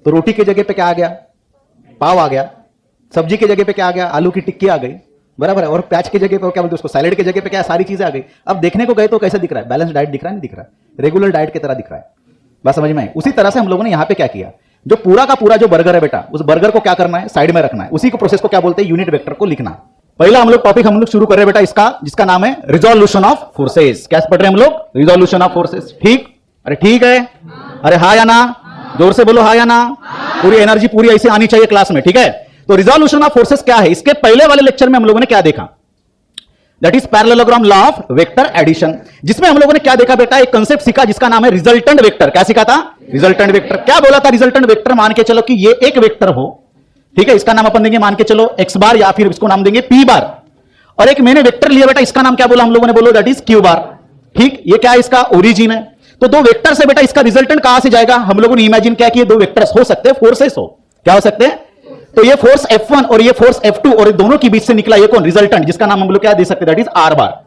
तो रोटी की जगह पे क्या आ गया? पाव आ गया। सब्जी की जगह पे क्या आ गया? आलू की टिक्की आ गई, बराबर है। और प्याज की जगह पे क्या बोलते हैं उसको, सैलेड की जगह पे क्या, सारी चीजें आ गई। अब देखने को गए तो कैसे दिख रहा है? बैलेंस डाइट दिख रहा है, नहीं दिख रहा है? रेगुलर डाइट की तरह दिख रहा है। बात समझ में आई? उसी तरह से हम लोगों ने यहां पे क्या किया, जो पूरा का पूरा जो बर्गर है बेटा, उस बर्गर को क्या करना है? साइड में रखना है। उसी को प्रोसेस को क्या बोलते हैं? यूनिट वेक्टर को लिखना। पहला हम लोग टॉपिक हम लोग शुरू कर रहे हैं बेटा इसका, जिसका नाम है रिजोल्यूशन ऑफ फोर्सेस। क्या पढ़ रहे हैं हम लोग? Resolution of forces. ठीक? अरे ठीक है, अरे हाँ या ना, जोर से बोलो हाँ या ना। पूरी एनर्जी पूरी ऐसे आनी चाहिए क्लास में, ठीक है? तो रिजोल्यूशन ऑफ फोर्सेस क्या है? इसके पहले वाले लेक्चर में हम लोगों ने क्या देखा? That is parallelogram law of vector addition, जिसमें हम लोगों ने क्या देखा बेटा? एक कंसेप्ट सीखा जिसका नाम है रिजल्टेंट वेक्टर। क्या सीखा था? Resultant vector. क्या बोला था? रिजल्टेंट वेक्टर मान के चलो कि ये एक वेक्टर हो, ठीक है? इसका नाम अपन देंगे मान के चलो एक्स बार, या फिर इसको नाम देंगे पी बार। और एक मैंने वेक्टर लिया बेटा, इसका नाम क्या बोला हम लोगों ने? बोलो दैट इज क्यू बार। ठीक? ये क्या है? इसका ओरिजिन है। तो दो वेक्टर से बेटा इसका रिजल्टेंट कहां से जाएगा? हम लोगों ने इमेजिन किया कि ये दो वेक्टर्स हो सकते हैं, फोर्सेस हो। क्या हो सकते हैं? तो ये फोर्स F1 और ये फोर्स F2, और दोनों के बीच से निकला ये कौन? रिजल्टेंट, जिसका नाम हम लोग क्या दे सकते हैं? दैट इज आर बार।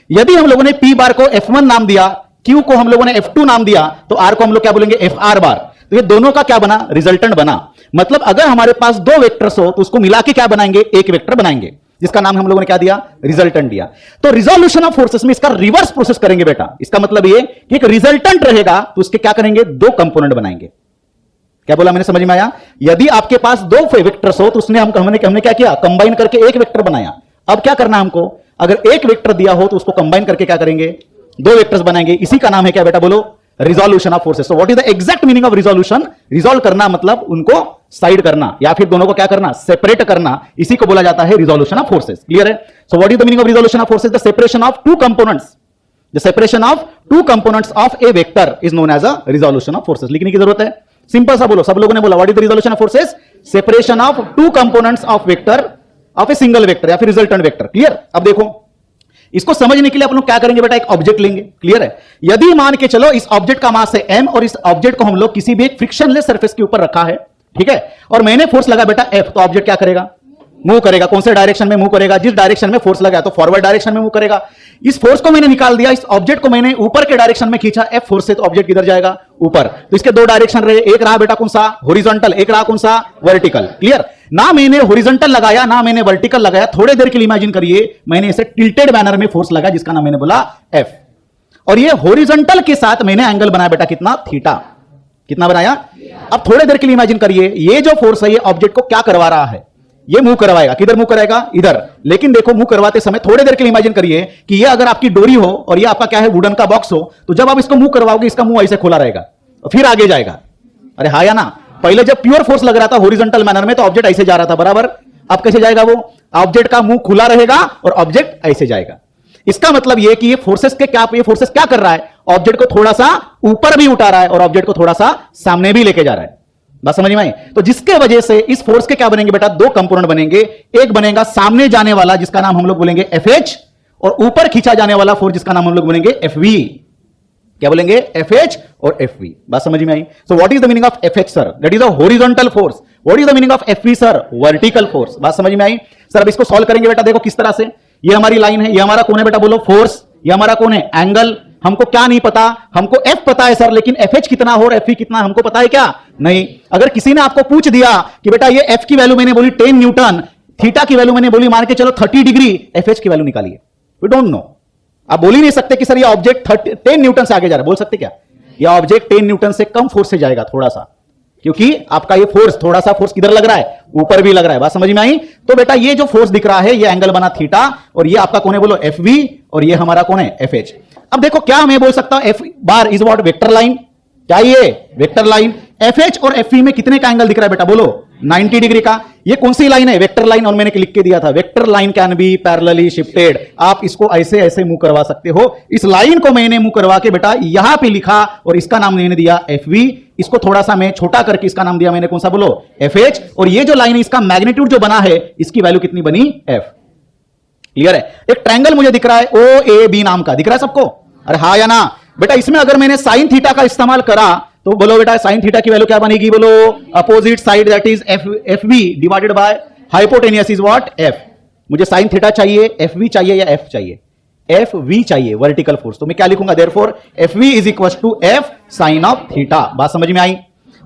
यदि हम लोगों ने P बार को F1 नाम दिया, Q को हम लोगों ने F2 नाम दिया, तो R को हम लोग क्या बोलेंगे? FR बार। तो ये दोनों का क्या बना? रिजल्टेंट बना। मतलब अगर हमारे पास दो वेक्टर्स हो तो उसको मिला के क्या बनाएंगे? एक वेक्टर बनाएंगे, जिसका नाम हम लोगों ने क्या दिया? रिजल्टेंट दिया। तो रिजोल्यूशन ऑफ फोर्सेस में इसका रिवर्स प्रोसेस करेंगे बेटा। इसका मतलब ये कि एक रिजल्टेंट रहेगा तो उसके क्या करेंगे? दो कंपोनेंट बनाएंगे। क्या बोला मैंने? समझ में आया? यदि आपके पास दो वेक्टर्स हो तो उसने हमने क्या किया? कंबाइन करके एक वेक्टर बनाया। अब क्या करना है हमको? अगर एक वेक्टर दिया हो तो उसको कंबाइन करके क्या करेंगे? दो वेक्टर्स बनाएंगे। इसी का नाम है क्या बेटा? बोलो, resolution of forces. So what is the exact meaning of resolution? Resolve करना मतलब उनको साइड करना, या फिर दोनों को क्या करना? सेपरेट करना। इसी को बोला जाता है रिजोल्यूशन ऑफ फोर्सेस। क्लियर है? So what is the meaning of resolution of forces? The separation of two components. The separation of two components of a vector is known as a resolution of forces. लिखने की जरूरत है? Simple सा बोलो, सब लोगों ने बोला what is the resolution of forces? Separation of two components of vector of a single vector या फिर रिजल्टेंट वेक्टर। क्लियर? अब देखो, इसको समझने के लिए अपन लोग क्या करेंगे बेटा? एक ऑब्जेक्ट लेंगे। क्लियर है? यदि मान के चलो इस ऑब्जेक्ट का मास है m, और इस ऑब्जेक्ट को हम लोग किसी भी एक फ्रिक्शनलेस सरफेस के ऊपर रखा है, ठीक है? और मैंने फोर्स लगा बेटा F, तो ऑब्जेक्ट क्या करेगा? मूव करेगा। कौन से डायरेक्शन में मूव करेगा? जिस डायरेक्शन में फोर्स लगा, तो फॉरवर्ड डायरेक्शन में मूव करेगा। इस फोर्स को मैंने निकाल दिया, इस ऑब्जेक्ट को मैंने ऊपर के डायरेक्शन में खींचा F फोर्स से, तो ऑब्जेक्ट किधर जाएगा? ऊपर। तो इसके दो डायरेक्शन रहे, एक रहा बेटा कौन सा? हॉरिजॉन्टल, एक रहा कौन सा? वर्टिकल। क्लियर? ना मैंने हॉरिजॉन्टल लगाया ना मैंने वर्टिकल लगाया। थोड़े देर के लिए इमेजिन करिए, मैंने इसे टिल्टेड मैनर में फोर्स लगा, जिसका नाम मैंने बोला F। और ये हॉरिजॉन्टल के साथ मैंने एंगल बनाया बेटा कितना? थीटा। कितना बनाया? अब थोड़े देर के लिए इमेजिन करिए, ये जो फोर्स है ये ऑब्जेक्ट को क्या करवा रहा है? ये मूव करवाएगा। किधर मूव कराएगा? इधर। लेकिन देखो, मूव करवाते समय थोड़े देर के लिए इमेजिन करिए कि ये अगर आपकी डोरी हो और ये आपका क्या है? वुडन का बॉक्स हो, तो जब आप इसको मूव करवाओगे, इसका मुंह ऐसे खोला रहेगा, फिर आगे जाएगा। अरे हाँ या ना? पहले जब प्योर फोर्स लग रहा था हॉरिजॉन्टल मैनर में, तो ऑब्जेक्ट ऐसे जा रहा था, बराबर? अब कैसे जाएगा? वो ऑब्जेक्ट का मुंह खुला रहेगा और ऑब्जेक्ट ऐसे जाएगा। इसका मतलब ये कि ये फोर्सेस क्या कर रहा है? ऑब्जेक्ट को थोड़ा सा ऊपर भी उठा रहा है और ऑब्जेक्ट को थोड़ा सा सामने भी लेके जा रहा है। बात समझ में आई? तो जिसके वजह से इस फोर्स के क्या बनेंगे बेटा? दो कंपोनेंट बनेंगे। एक बनेगा सामने जाने वाला, जिसका नाम हम लोग बोलेंगे FH, और ऊपर खींचा जाने वाला फोर्स, जिसका नाम हम लोग बोलेंगे FV। क्या बोलेंगे? FH और FV। बात समझ में आई? So what is the meaning of FH sir? That is a horizontal force. What is the meaning of FV sir? Vertical force. बात समझ में आई? सर अब इसको सॉल्व करेंगे बेटा। देखो किस तरह से, ये हमारी लाइन है, ये हमारा कौन है बेटा? बोलो, फोर्स। ये हमारा कौन है? एंगल। हमको क्या नहीं पता? हमको F पता है सर, लेकिन FH कितना हो और FV कितना हमको पता है क्या? नहीं। अगर किसी ने आपको पूछ दिया कि बेटा ये F की वैल्यू मैंने बोली 10 न्यूटन, थीटा की वैल्यू मैंने बोली मान के चलो 30 डिग्री, FH की वैल्यू निकालिए। We don't know. आप बोल ही नहीं सकते कि सर ये ऑब्जेक्ट 10 न्यूटन से आगे जा रहा है। बोल सकते क्या? ये ऑब्जेक्ट 10 न्यूटन से कम फोर्स से जाएगा थोड़ा सा, क्योंकि आपका ये फोर्स थोड़ा सा फोर्स किधर लग रहा है? ऊपर भी लग रहा है। बात समझ में आई? तो बेटा ये जो फोर्स दिख रहा है ये एंगल बना थीटा, और ये आपका कौन है? बोलो, FV, और ये हमारा कौन है? FH। अब देखो क्या मैं बोल सकता हूं? F bar is what? Vector line. क्या ये? Vector line. FH और FV में कितने का एंगल दिख रहा है बेटा? बोलो, 90 डिग्री का। ये कौन सी लाइन है? Vector line. और मैंने लिख के दिया था, vector line can be parallelly shifted. आप इसको ऐसे ऐसे मूव करवा सकते हो। इस लाइन को मैंने मूव करवा के बेटा यहां पे लिखा, और इसका नाम मैंने दिया FV। इसको थोड़ा सा मैं छोटा करके इसका नाम दिया मैंने कौन सा? बोलो, FH। और ये जो लाइन है इसका मैग्नीट्यूड जो बना है, इसकी वैल्यू कितनी बनी? F। क्लियर है? एक ट्रायंगल मुझे दिख रहा है OAB नाम का, दिख रहा है सबको? अरे हाँ या ना? बेटा इसमें अगर मैंने साइन थीटा का इस्तेमाल करा तो बोलो बेटा साइन थीटा की वैल्यू क्या बनेगी? बोलो, opposite side that is FV divided by hypotenuse is what? F। मुझे साइन थीटा चाहिए, FV चाहिए या F चाहिए? FV चाहिए, वर्टिकल फोर्स। तो मैं क्या लिखूंगा? Therefore FV is equal to F sine of theta. बात समझ में आई?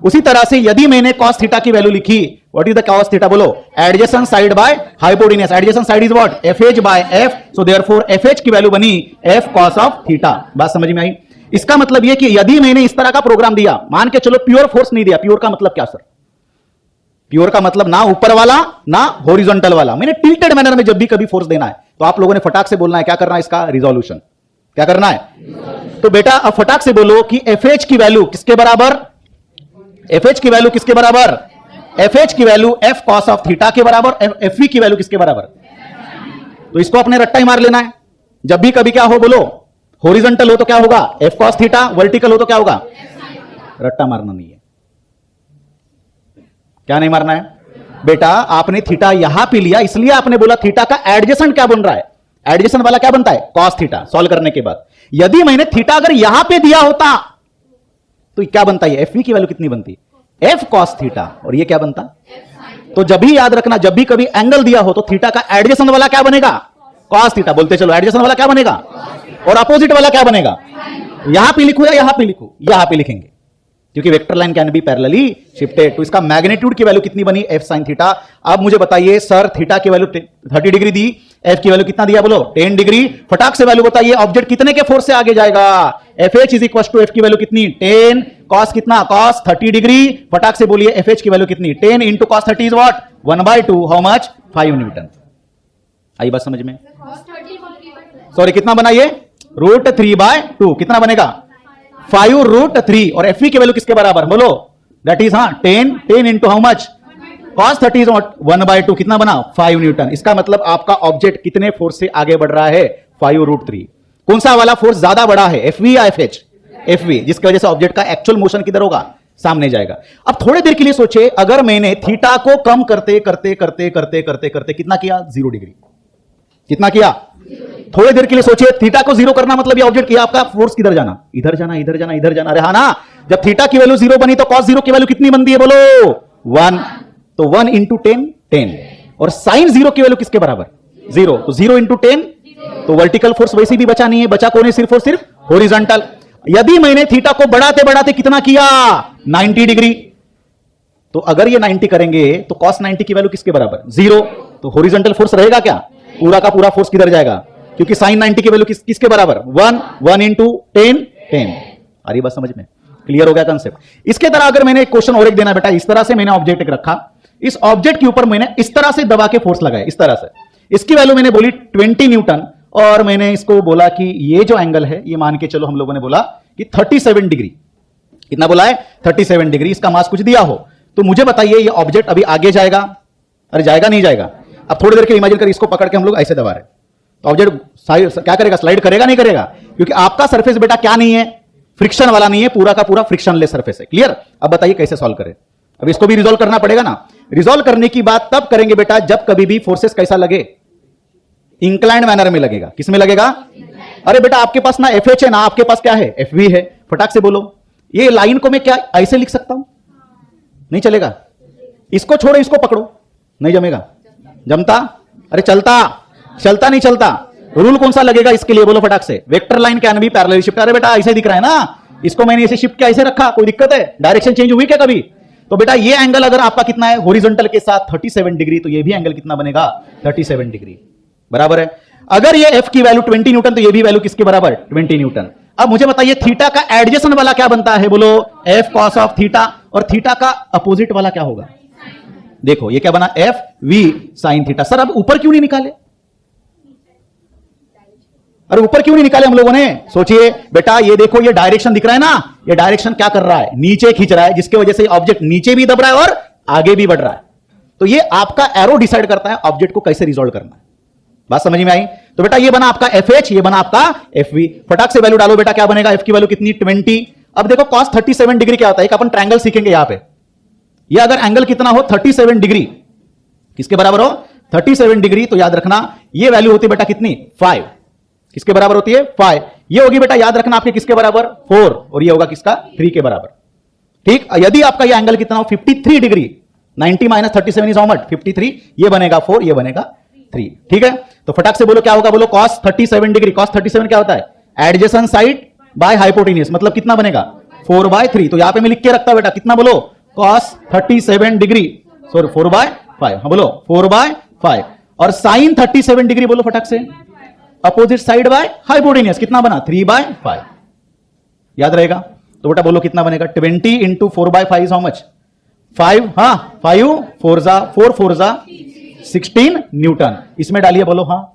उसी तरह से यदि मैंने cos थीटा की वैल्यू लिखी, what is the cos theta बोलो, adjacent side by hypotenuse, adjacent side is what, FH by F, so therefore FH की वैल्यू बनी F cos ऑफ थीटा। बात समझ में आई? इसका मतलब यह कि यदि मैंने इस तरह का प्रोग्राम दिया, मान के चलो प्योर फोर्स नहीं दिया, प्योर का मतलब क्या सर, प्योर का मतलब ना ऊपर वाला ना हॉरिजॉन्टल वाला, मैंने टिल्टेड मैनर में जब भी कभी फोर्स देना है तो आप लोगों ने फटाक से बोलना है, क्या करना है, इसका रिजोल्यूशन, क्या करना है। तो बेटा अब फटाक से बोलो कि FH की वैल्यू किसके बराबर, FH की वैल्यू किसके बराबर, FH की value F cos of theta के बराबर, FV की वैल्यू किसके बराबर। तो इसको अपने रट्टा ही मार लेना है, जब भी कभी क्या हो बोलो, हॉरिजॉन्टल हो तो क्या होगा F cos थीटा, वर्टिकल हो तो क्या होगा, रट्टा मारना नहीं है, क्या नहीं मारना है बेटा। आपने थीटा यहां पे लिया इसलिए आपने बोला थीटा का एडजेसेंट क्या बन रहा है, एडजेसेंट वाला क्या बनता है, cos थीटा। सॉल्व करने के बाद यदि मैंने थीटा अगर यहां पे दिया होता तो क्या बनता है, FV की वैल्यू कितनी बनती, F cos थीटा, और ये क्या बनता। तो जब भी याद रखना, जब भी कभी एंगल दिया हो तो थीटा का एडजेसेंट वाला क्या बनेगा, cos थीटा। बोलते चलो, एडजेसेंट वाला क्या बनेगा और अपोजिट वाला क्या बनेगा। यहां पे लिखू या यहां पे लिखू, यहां पे लिखेंगे क्योंकि vector line can be parallelly shifted. तो इसका मैग्नीट्यूड की वैल्यू कितनी बनी, F sin थीटा। अब मुझे बताइए सर, थीटा की वैल्यू 30 डिग्री दी, F की वैल्यू कितना दिया बोलो, 10 डिग्री। फटाक से वैल्यू बताइए, ऑब्जेक्ट कितने के फोर्स से आगे जाएगा, FH is equal to F की वैल्यू कितनी 10, cos कितना, cos 30 डिग्री। फटाक से बोलिए FH की वैल्यू कितनी, 10 into cos 30 is what, 1/2, how much, 5 newton. आई बात समझ में, सॉरी कितना बनाइए, √3/2, कितना बनेगा 5√3, और FV की वैल्यू किसके बराबर बोलो, that is 10 into how much, cos 30 is 1/2, कितना बना 5 न्यूटन। इसका मतलब आपका ऑब्जेक्ट कितने फोर्स से आगे बढ़ रहा है, 5√3। कौन सा वाला फोर्स ज्यादा बड़ा है, FV या FH, FV, जिसकी वजह से ऑब्जेक्ट का एक्चुअल मोशन किधर होगा, सामने जाएगा। अब थोड़ी देर के लिए सोचे, अगर मैंने थीटा को कम करते करते करते करते करते करते कितना किया, 0 डिग्री, कितना किया, थोड़ी देर के लिए सोचिए, थीटा को 0 करना मतलब ये ऑब्जेक्ट किया आपका फोर्स किधर जाना, इधर जाना, इधर जाना, इधर जाना। अरे हाँ ना, जब थीटा की वैल्यू 0 बनी तो cos 0 की वैल्यू कितनी बनती है बोलो, 1। तो 1 इंटू 10, और sin 0 की वैल्यू किसके बराबर, 0। तो 0 इंटू 10, तो वर्टिकल फोर्स वैसे भी बचा नहीं है, बचा कौन है, सिर्फ और सिर्फ हॉरिजॉन्टल। यदि मैंने थीटा को बढ़ाते बढ़ाते कितना किया, 90 डिग्री, तो अगर ये 90 करेंगे तो cos 90 की वैल्यू किसके बराबर, 0। तो हॉरिजॉन्टल फोर्स रहेगा क्या, पूरा का पूरा फोर्स किधर जाएगा, क्योंकि sin 90 की वैल्यू किसके बराबर, 1 इंटू 10। आ रही बात समझ में, क्लियर हो गया कंसेप्ट। इसके तरह अगर मैंने एक क्वेश्चन और एक देना बेटा, इस तरह से मैंने ऑब्जेक्ट एक रखा, इस ऑब्जेक्ट के ऊपर मैंने इस तरह से दबा के फोर्स लगाया, इस तरह से, इसकी वैल्यू मैंने बोली 20 न्यूटन, और मैंने इसको बोला कि ये जो एंगल है ये मान के चलो हम लोगों ने बोला कि 37 डिग्री, कितना बोला है 37 डिग्री, इसका मास कुछ दिया हो, तो मुझे बताइए ये ऑब्जेक्ट अभी आगे जाएगा, अरे जाएगा नहीं जाएगा। अब थोड़ी देर के इमेजिन कर, इसको पकड़ के हम लोग ऐसे दबा रहे, तो ऑब्जेक्ट क्या करेगा, स्लाइड करेगा नहीं करेगा, क्योंकि आपका सरफेस बेटा क्या नहीं है, फ्रिक्शन वाला नहीं है, पूरा का पूरा फ्रिक्शनलेस सरफेस है। क्लियर। अब बताइए कैसे सॉल्व करें, अब इसको भी रिजॉल्व करना पड़ेगा ना। रिजॉल्व करने की बात तब करेंगे बेटा जब कभी भी फोर्सेस कैसा लगे, इंक्लाइंड मैनर में लगेगा। किस में लगेगा, अरे बेटा आपके पास ना FH है ना आपके पास क्या है, FV है। फटाक से बोलो, ये लाइन को मैं क्या ऐसे लिख सकता हूं, नहीं चलेगा, इसको छोड़ो इसको पकड़ो, नहीं जमेगा, जमता, अरे चलता, चलता नहीं चलता। रूल कौन सा लगेगा इसके लिए बोलो फटाक से, vector line can be parallel shift. अरे बेटा ऐसे दिख रहा है ना, इसको मैंने ऐसे शिफ्ट किया, ऐसे रखा, कोई दिक्कत है, डायरेक्शन चेंज हुई क्या कभी। तो बेटा ये एंगल अगर आपका कितना है, हॉरिजॉन्टल के साथ 37 डिग्री, तो ये भी एंगल कितना बनेगा 37 डिग्री, बराबर है। अगर ये F की वैल्यू 20 न्यूटन, तो ये भी वैल्यू किसके बराबर 20 न्यूटन। अब मुझे बताइए थीटा का एडजेसेंट वाला क्या बनता है बोलो, F cos ऑफ थीटा, और थीटा का अपोजिट वाला क्या होगा, देखो ये क्या बना, FV sin थीटा। सर अब ऊपर क्यों नहीं निकाले, अरे ऊपर क्यों नहीं निकाले हम लोगों ने, सोचिए बेटा, ये देखो ये डायरेक्शन दिख रहा है ना, ये डायरेक्शन क्या कर रहा है, नीचे खींच रहा है, जिसकी वजह से ऑब्जेक्ट नीचे भी दब रहा है और आगे भी बढ़ रहा है। तो ये आपका एरो डिसाइड करता है ऑब्जेक्ट को कैसे रिजॉल्व करना है। बात समझ में आई। तो बेटा ये बना आपका FH, ये बना आपका FV। फटाक से वैल्यू डालो बेटा, क्या बनेगा, F की वैल्यू कितनी 20। अब देखो cos 37 डिग्री क्या होता है, एक अपन ट्रायंगल सीखेंगे यहां पे। ये अगर एंगल कितना हो 37 डिग्री, किसके बराबर हो 37 डिग्री, तो याद रखना ये वैल्यू होती है बेटा कितनी 5, किसके बराबर होती है 5। ये होगी बेटा याद रखना आपके किसके बराबर 4, और ये होगा किसका 3 के बराबर। ठीक, यदि आपका ये एंगल कितना हो 53 degree, 90 minus 37 is how much 53, ये बनेगा 4, ये बनेगा 3। ठीक है, तो फटाक से बोलो क्या होगा, बोलो cos 37 डिग्री, cos 37 क्या होता है एडजेसेंट साइड बाय हाइपोटेन्यूज, मतलब कितना बनेगा 4/3, तो यहां पे मैं लिख के रखता बेटा, कितना बोलो, cos 37 डिग्री, सॉरी 4/5, हाँ बोलो 4/5, और sin 37 डिग्री बोलो फटाक से, अपोजिट साइड बाय हाइपोटेन्यूस, कितना बना 3/5, याद रहेगा। तो बेटा बोलो कितना बनेगा, 20 इंटू 4/5 इज हाउ मच, 5, हाँ 5 4 4 16 न्यूटन, इसमें डालिए बोलो, हाँ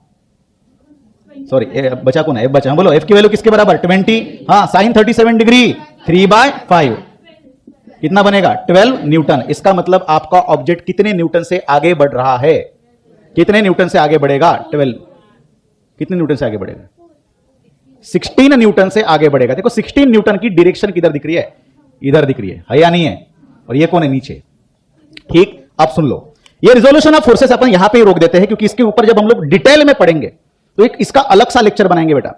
सॉरी बचा कौन है, बचा, हाँ बोलो एफ की वैल्यू किसके बराबर 20, हाँ साइन 37 डिग्री 3/5, कितना बनेगा 12 न्यूटन। इसका मतलब आपका ऑब्जेक्ट कितने न्यूटन से आगे बढ़ रहा है, कितने न्यूटन से आगे बढ़ेगा, 12, कितने न्यूटन से आगे बढ़ेगा, 16 न्यूटन से आगे बढ़ेगा। देखो 16 न्यूटन की डायरेक्शन किधर दिख रही है, इधर दिख रही है या नहीं है, और ये कौन है नीचे, ठीक। अब सुन लो, ये रिजोल्यूशन ऑफ फोर्सेस अपन यहां पे ही रोक देते हैं, क्योंकि इसके ऊपर जब हम लोग डिटेल में पढ़ेंगे तो एक इसका अलग सा लेक्चर बनाएंगे बेटा,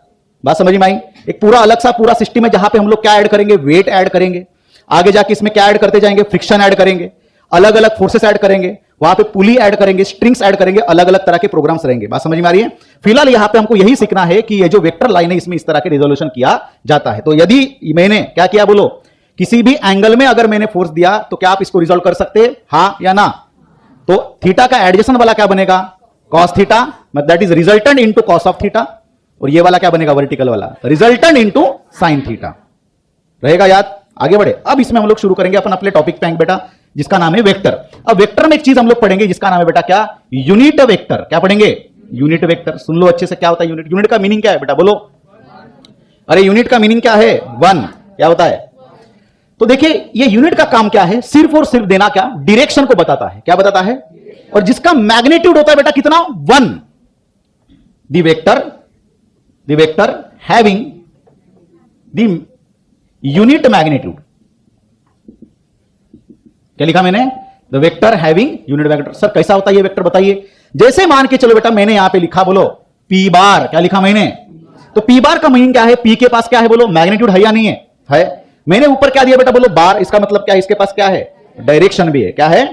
बात समझ में आई, एक पूरा अलग सा पूरा सिस्टम है जहां पे हम लोग क्या ऐड करेंगे, वेट ऐड करेंगे, आगे जाके इसमें क्या ऐड करते जाएंगे, फ्रिक्शन ऐड करेंगे, अलग अलग फोर्सेस ऐड करेंगे, वहां पे पुली ऐड करेंगे, स्ट्रिंग्स ऐड करेंगे, अलग अलग तरह के प्रोग्राम्स रहेंगे, बात समझ में आ रही है। फिलहाल यहां पे हमको यही सीखना है कि ये जो वेक्टर लाइन है इसमें इस तरह के रिजोल्यूशन किया जाता है। तो यदि मैंने क्या किया बोलो, किसी भी एंगल में अगर मैंने फोर्स दिया तो क्या आप इसको रिजोल्व कर सकते हैं, हाँ या ना, तो थीटा का एडजेसेंट वाला क्या बनेगा, cos थीटा, मतलब that is resultant into cos of theta, और ये वाला क्या बनेगा वर्टिकल वाला, रिजल्टेंट इनटू sin थीटा, रहेगा याद। आगे बढ़े, अब इसमें हम लोग शुरू करेंगे अपन अपने टॉपिक पे बेटा, जिसका नाम है वेक्टर। अब वेक्टर में एक चीज हम लोग पढ़ेंगे जिसका नाम है बेटा क्या, यूनिट वेक्टर, क्या पढ़ेंगे, यूनिट वेक्टर। सुन लो अच्छे से, क्या होता है यूनिट, यूनिट का मीनिंग क्या है बेटा बोलो, अरे यूनिट का मीनिंग क्या है, 1, क्या होता है। तो देखिए ये यूनिट का काम क्या है, सिर्फ और सिर्फ देना क्या, डायरेक्शन को बताता है, क्या बताता है, और जिसका मैग्नीट्यूड होता है बेटा कितना, 1, the vector having the unit magnitude, क्या लिखा मैंने, the vector having unit magnitude. Sir कैसा होता है ये वेक्टर बताइए, जैसे मान के चलो बेटा मैंने यहां पे लिखा बोलो p बार, क्या लिखा मैंने, तो p बार का मीनिंग क्या है, p के पास क्या है बोलो, मैग्नीट्यूड है या नहीं है, है। मैंने ऊपर क्या दिया बेटा बोलो बार, इसका मतलब क्या है, इसके पास क्या है, डायरेक्शन भी है, क्या है।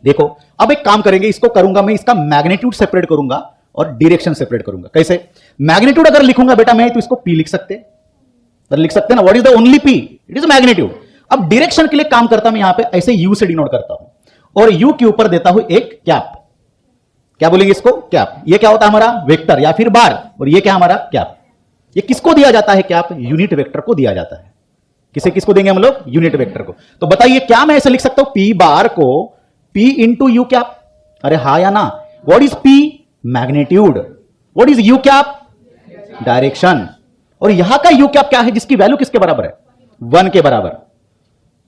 देखो अब एक काम करेंगे, इसको करूंगा मैं, इसका मैग्नीट्यूड सेपरेट करूंगा और डायरेक्शन सेपरेट करूंगा। कैसे, मैग्नीट्यूड अगर लिखूंगा बेटा मैं तो इसको p लिख सकते ना, what is the only p, it is magnitude. अब डायरेक्शन के लिए काम करता मैं यहां पे ऐसे u से डिनोट करता हूं, और u के ऊपर देता हूं एक कैप, क्या बोलेंगे इसको, कैप। ये क्या होता है हमारा वेक्टर या फिर बार, और ये क्या हमारा कैप। ये किसको दिया जाता है कैप, यूनिट वेक्टर को दिया जाता है। किसको देंगे हम लोग, यूनिट वेक्टर को। तो बताइए क्या मैं ऐसे लिख सकता हूं, p बार को p इंटू यू कैप, अरे हा या ना। What is p, magnitude, what is u cap, direction, और यहां का यू कैप क्या है, जिसकी वैल्यू किसके बराबर है, 1 के बराबर।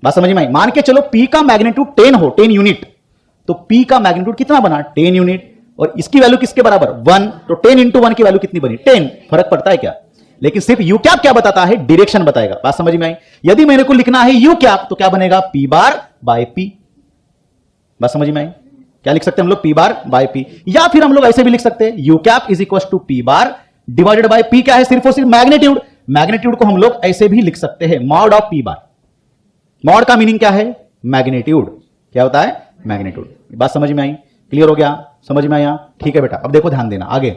बात समझ में आई, मान के चलो p का मैग्नीट्यूड 10 हो, 10 यूनिट, तो p का मैग्नीट्यूड कितना बना, 10 यूनिट, और इसकी वैल्यू किसके बराबर 1, तो 10 इंटू 1 की वैल्यू कितनी बनी 10, फर्क पड़ता है क्या। लेकिन सिर्फ यू कैप क्या बताता है, डायरेक्शन बताएगा। बात समझ में आई। यदि मेरे को लिखना है यू कैप तो क्या बनेगा, p बार बाय p। बात समझ में आई, क्या लिख सकते हैं हम लोग, p बार बाय p, या फिर हम लोग ऐसे भी लिख सकते हैं u cap is equal to p bar divided by p, क्या है सिर्फ और सिर्फ मैग्नीट्यूड। मैग्नीट्यूड को हम लोग ऐसे भी लिख सकते हैं mod of p bar. Mod का मीनिंग क्या है, मैग्नीट्यूड, क्या होता है, मैग्नीट्यूड। बात समझ में आई, क्लियर हो गया, समझ में आया, ठीक है बेटा। अब देखो ध्यान देना आगे,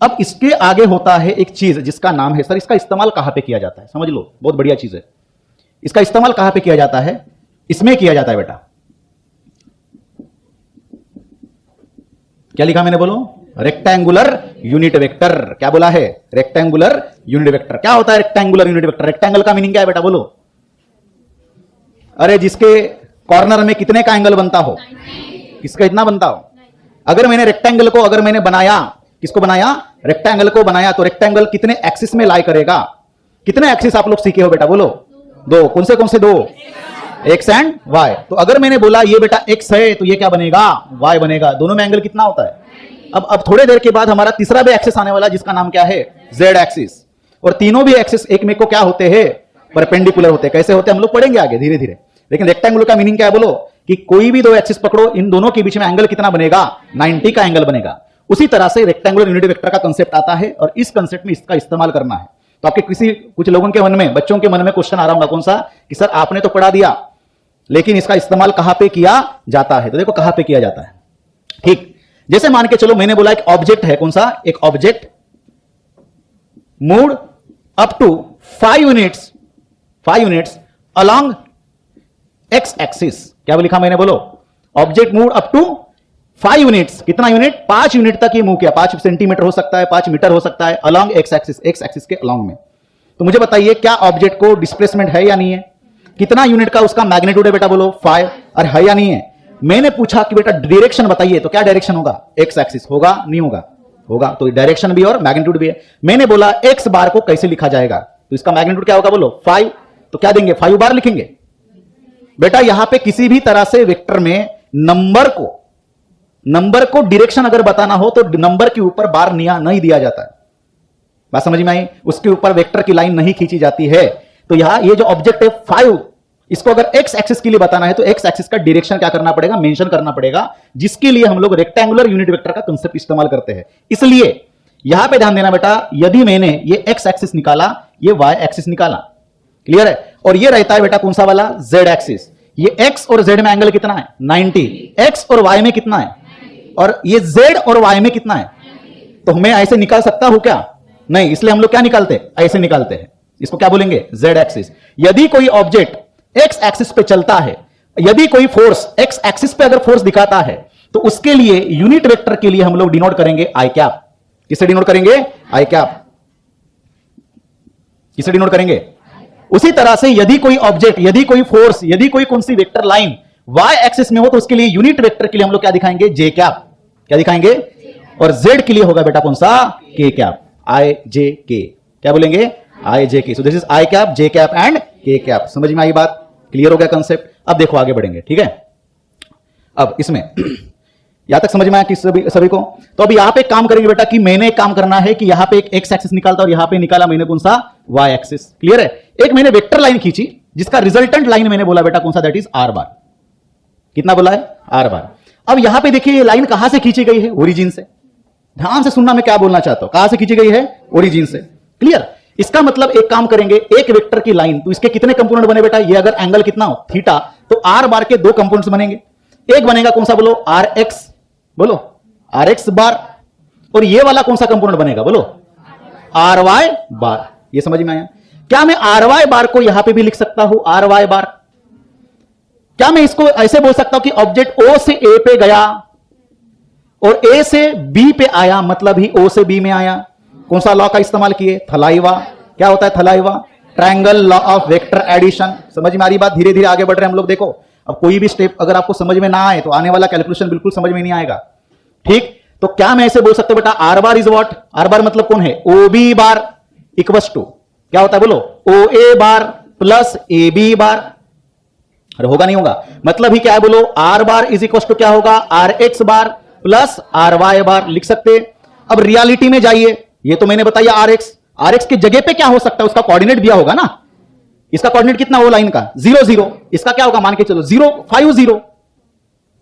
अब इसके आगे होता है एक चीज जिसका नाम है, सर इसका इस्तेमाल कहां पे किया जाता है, समझ लो, बहुत बढ़िया चीज है। इसका इस्तेमाल कहां पे किया जाता है, इसमें किया जाता है बेटा, क्या लिखा मैंने बोलो, रेक्टेंगुलर यूनिट वेक्टर। क्या बोला है, रेक्टेंगुलर यूनिट वेक्टर। क्या होता है रेक्टेंगुलर यूनिट वेक्टर, रेक्टेंगल का मीनिंग क्या है बेटा बोलो, अरे जिसके कॉर्नर में कितने का एंगल बनता हो, किसका इतना बनता हो। अगर मैंने रेक्टेंगल को अगर मैंने बनाया, किसको बनाया, रेक्टेंगल को बनाया, तो रेक्टेंगल कितने एक्सिस में लाई करेगा, कितने एक्सिस आप लोग सीखे हो बेटा बोलो, 2, कौन से 2, एक्स एंड वाई। तो अगर मैंने बोला ये बेटा एक्स है तो ये क्या बनेगा, वाई बनेगा। दोनों में एंगल कितना होता है। अब थोड़े देर के बाद हमारा तीसरा भी एक्सिस आने वाला जिसका नाम क्या है, जेड एक्सिस। और तीनों भी एक्सिस एक में को क्या होते हैं, परपेंडिकुलर होते हैं। कैसे होते हैं हम लोग पढ़ेंगे आगे धीरे धीरे। लेकिन रेक्टेंगुलर का मीनिंग क्या है बोलो, कि कोई भी 2 एक्सिस पकड़ो, इन दोनों के बीच में एंगल कितना बनेगा, 90 का एंगल बनेगा। उसी तरह से रेक्टेंगुलर यूनिट वेक्टर का कंसेप्ट आता है, और इस कंसेप्ट में इसका इस्तेमाल करना है। तो आपके कुछ लोगों के मन में, बच्चों के मन में क्वेश्चन आ रहा होगा, कौन सा, कि सर आपने तो पढ़ा दिया लेकिन इसका इस्तेमाल कहां पे किया जाता है। तो देखो कहां पे किया जाता है, ठीक। जैसे मान के चलो मैंने बोला एक ऑब्जेक्ट है, कौन सा, एक object move up to 5 units 5 units along x axis. क्या लिखा मैंने, बोलो, object move up to 5 units. कितना यूनिट? 5 यूनिट तक ये मूव किया। 5 सेंटीमीटर हो सकता है, 5 मीटर हो सकता है, अलोंग एक्स एक्सिस के अलोंग में। तो मुझे बताइए क्या ऑब्जेक्ट को डिस्प्लेसमेंट है या नहीं है? कितना यूनिट का उसका मैग्नीट्यूड है बेटा, बोलो 5। और है या नहीं है? मैंने पूछा कि बेटा डायरेक्शन बताइए, तो क्या डायरेक्शन होगा? X axis. होगा नहीं होगा? होगा। तो डायरेक्शन भी और मैग्नीट्यूड भी है। मैंने बोला एक्स बार को कैसे लिखा जाएगा, तो इसका मैग्नीट्यूड क्या होगा, बोलो 5। तो क्या देंगे? 5 बार लिखेंगे। बेटा यहां पे किसी भी तरह से वेक्टर में नंबर को डायरेक्शन अगर बताना हो तो नंबर के ऊपर बार नहीं दिया जाता है। बात समझ में आई? उसके ऊपर वेक्टर की लाइन नहीं खींची जाती है। तो यहां ये जो ऑब्जेक्ट है 5, इसको अगर एक्स एक्सिस के लिए बताना है तो एक्स एक्सिस का डायरेक्शन क्या करना पड़ेगा? मेंशन करना पड़ेगा, जिसके लिए हम लोग रेक्टेंगुलर यूनिट वेक्टर का कांसेप्ट इस्तेमाल करते हैं। इसलिए यहां पे ध्यान देना बेटा, यदि मैंने ये एक्स एक्सिस निकाला, ये वाई एक्सिस निकाला, क्लियर है? और ये रहता है बेटा कौन सा वाला? Z axis. ये एक्स और जेड में एंगल कितना है? 90। एक्स और वाई में कितना है? और ये जेड और वाई में कितना है? तो मैं ऐसे निकाल सकता हूं क्या? नहीं। इसलिए हम लोग क्या निकालते हैं? ऐसे निकालते हैं। इसको क्या बोलेंगे? Z axis. यदि कोई ऑब्जेक्ट एक्स एक्सिस पे चलता है, यदि कोई फोर्स एक्स एक्सिस पे अगर फोर्स दिखाता है, तो उसके लिए यूनिट वेक्टर के लिए हम लोग डिनोट करेंगे आई कैप। किसे डिनोट करेंगे? आई कैप। किसे डिनोट करेंगे? उसी तरह से यदि कोई ऑब्जेक्ट, यदि कोई फोर्स, यदि कोई कौन C vector line Y axis में हो, तो उसके लिए यूनिट वेक्टर के लिए हम लोग क्या दिखाएंगे? जे कैप। क्या दिखाएंगे? और जेड के लिए होगा बेटा कौन सा? के कैप। आई जे के। क्या बोलेंगे? आई जे के। So this is I cap, J cap and के कैप। समझ में आई बात? क्लियर हो गया कंसेप्ट? अब देखो आगे बढ़ेंगे, ठीक है? अब इसमें यहां तक समझ में आया कि सभी को? तो अब यहां पे काम करेंगे बेटा कि मैंने एक काम करना है कि यहां पे एक एक्स एक्सिस निकालता और यहां पे निकाला मैंने कौन सा? Y axis. क्लियर है? एक मैंने वेक्टर लाइन खींची, जिसका रिजल्टेंट लाइन मैंने बोला बेटा कौन सा? दैट इज आर बार। कितना बोला है? आर बार। अब यहां पे देखिए ये लाइन कहां से खींची गई है? ओरिजिन से। ध्यान से सुनना मैं क्या बोलना चाहता हूं। कहां से खींची गई है? ओरिजिन से। क्लियर? इसका मतलब एक काम करेंगे, एक वेक्टर की लाइन, तो इसके कितने कंपोनेंट बने बेटा? ये अगर एंगल कितना हो? थीटा, तो आर बार के 2 कंपोनेंट्स बनेंगे। एक बनेगा कौन सा? बोलो आर एक्स। बोलो आर एक्स बार। और ये वाला कौन सा कंपोनेंट बनेगा? बोलो आर वाई बार। ये समझ में आया? क्या मैं आर वाई बार को यहां पे भी लिख सकता हूं? आर वाई बार। क्या मैं इसको ऐसे बोल सकता हूं कि ऑब्जेक्ट ओ से ए पे गया और ए से बी पे आया, मतलब ही ओ से बी में आया। कौन सा लॉ का इस्तेमाल किए? थलाइवा। क्या होता है थलाइवा? Triangle law of vector addition. समझ में आ रही बात? धीरे धीरे आगे बढ़ रहे हैं हम लोग। देखो अब कोई भी स्टेप अगर आपको समझ में ना आए तो आने वाला कैलकुलेशन बिल्कुल समझ में नहीं आएगा। ठीक? तो क्या मैं ऐसे बोल सकता हूं बेटा r bar is what? R bar मतलब कौन है? O B bar equals to क्या होता है? बोलो ओ A bar plus A B बार। अरे होगा नहीं होगा? मतलब ही क्या है? बोलो are bar is equals to क्या होगा? R x bar plus are Y bar. लिख सकते। अब रियलिटी में जाइए, ये तो मैंने बताया आर एक्स की जगह पे क्या हो सकता है? उसका कोऑर्डिनेट दिया होगा ना। इसका कोऑर्डिनेट कितना हो लाइन का? 0 0। इसका क्या होगा? मान के चलो 0 5 0।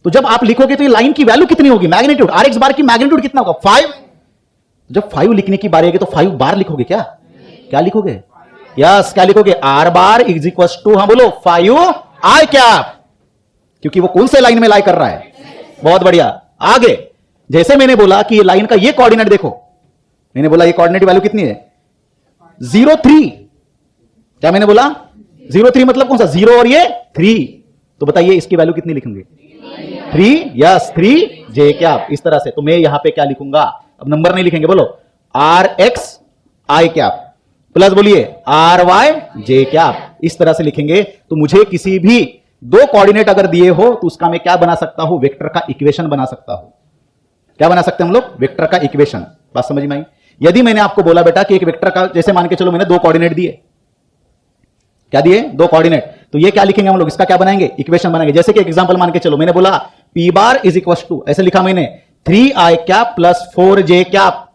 तो जब आप लिखोगे तो ये लाइन की वैल्यू कितनी होगी? मैग्नीट्यूड। आर एक्स बार की मैग्नीट्यूड कितना होगा? 5। जब 5 लिखने की बारी आएगी तो 5 बार लिखोगे क्या? क्या लिखोगे? यस, क्या लिखोगे? R bar is equal to, हाँ बोलो 5 आई कैप, क्योंकि वो कौन से लाइन में लाई कर रहा है? बहुत बढ़िया। आगे जैसे मैंने बोला कि ये लाइन का ये कोऑर्डिनेट देखो, मैंने बोला ये कोऑर्डिनेट वैल्यू कितनी है? 0 3। क्या मैंने बोला? 0 3 मतलब कौन सा? 0 और ये 3। तो बताइए इसकी वैल्यू कितनी लिखेंगे? 3। Yes 3 j cap. इस तरह से। तो मैं यहां पे क्या लिखूंगा? अब नंबर नहीं लिखेंगे, बोलो r x i cap plus बोलिए आर वाई जे कैप। इस तरह से लिखेंगे। तो मुझे किसी भी 2 कोऑर्डिनेट अगर दिए हो तो उसका मैं क्या बना सकता हूं? वेक्टर का इक्वेशन बना सकता हूं। क्या बना सकते हैं हम लोग? वेक्टर का इक्वेशन। बात समझ में आई? यदि मैंने आपको बोला बेटा कि एक वेक्टर का, जैसे मान के चलो मैंने 2 कोऑर्डिनेट दिए। क्या दिए? 2 कोऑर्डिनेट। तो ये क्या लिखेंगे हम लोग? इसका क्या बनाएंगे? इक्वेशन बनाएंगे। जैसे कि एक एग्जांपल मान के चलो, मैंने बोला p bar is equal to, ऐसे लिखा मैंने 3 i cap plus 4 j cap.